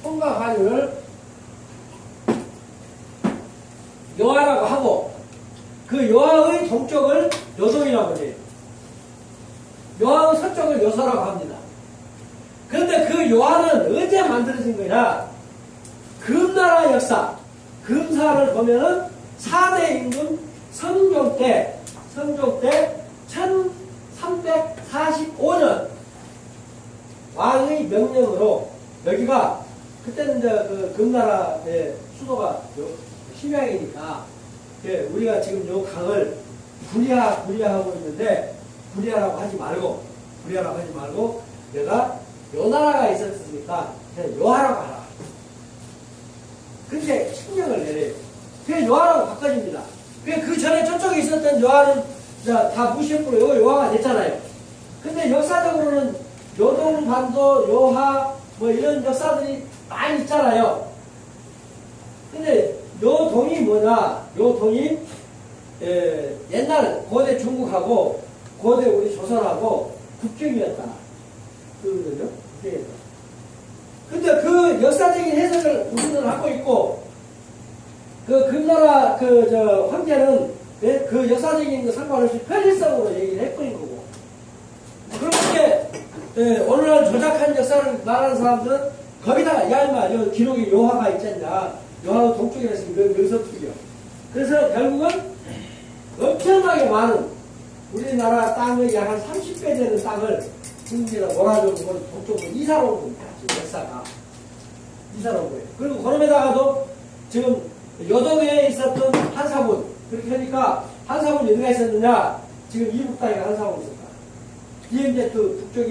혼강하류를 여화라고 하고 그 여화의 동쪽을 여동이라고 해요. 여화의 서쪽을 여서라고 합니다. 그런데 그 여화는 언제 만들어진 거냐? 금나라 역사, 금사를 보면은 4대 임금 성종 때 1345년 왕의 명령으로 여기가 그때는 이제 그 금나라의 수도가 심양이니까 우리가 지금 요 강을 부리하고 있는데 부리하라고 하지 말고 내가 요 나라가 있었으니까 그냥 요하라고 하라. 그렇게 신명을 내려요. 그게 요하라고 바꿔집니다. 그 전에 저쪽에 있었던 요하는 다 무시했고 요하가 됐잖아요. 근데 역사적으로는 요동반도, 요하 뭐 이런 역사들이 많이 있잖아요. 근데 요동이 뭐냐? 요동이 옛날 고대 중국하고 고대 우리 조선하고 국경이었다. 그거든요. 국경이었다. 근데 그 역사적인 해석을 우리는 하고 있고 그 금나라 황제는 그 역사적인 거 상관없이 편의성으로 얘기를 해버린 거고. 그렇게 오늘날 조작한 역사를 말하는 사람들은 거기다가 야 이 기록에 요하가 있잖냐. 요하가 동쪽이라서 서쪽이요. 그래서 결국은 엄청나게 많은 우리나라 땅의 약 한 30배 되는 땅을 중국이나 몰아주고 동쪽으로 이사로 온 겁니다. 지금 역사가. 이사로 온 거예요. 그리고 그럼에다가도 지금 여동에 있었던 한사군, 그렇게 하니까 한사본이 어디가 있었느냐? 지금 이북 땅에 한사본이 있었다. DMZ 북쪽이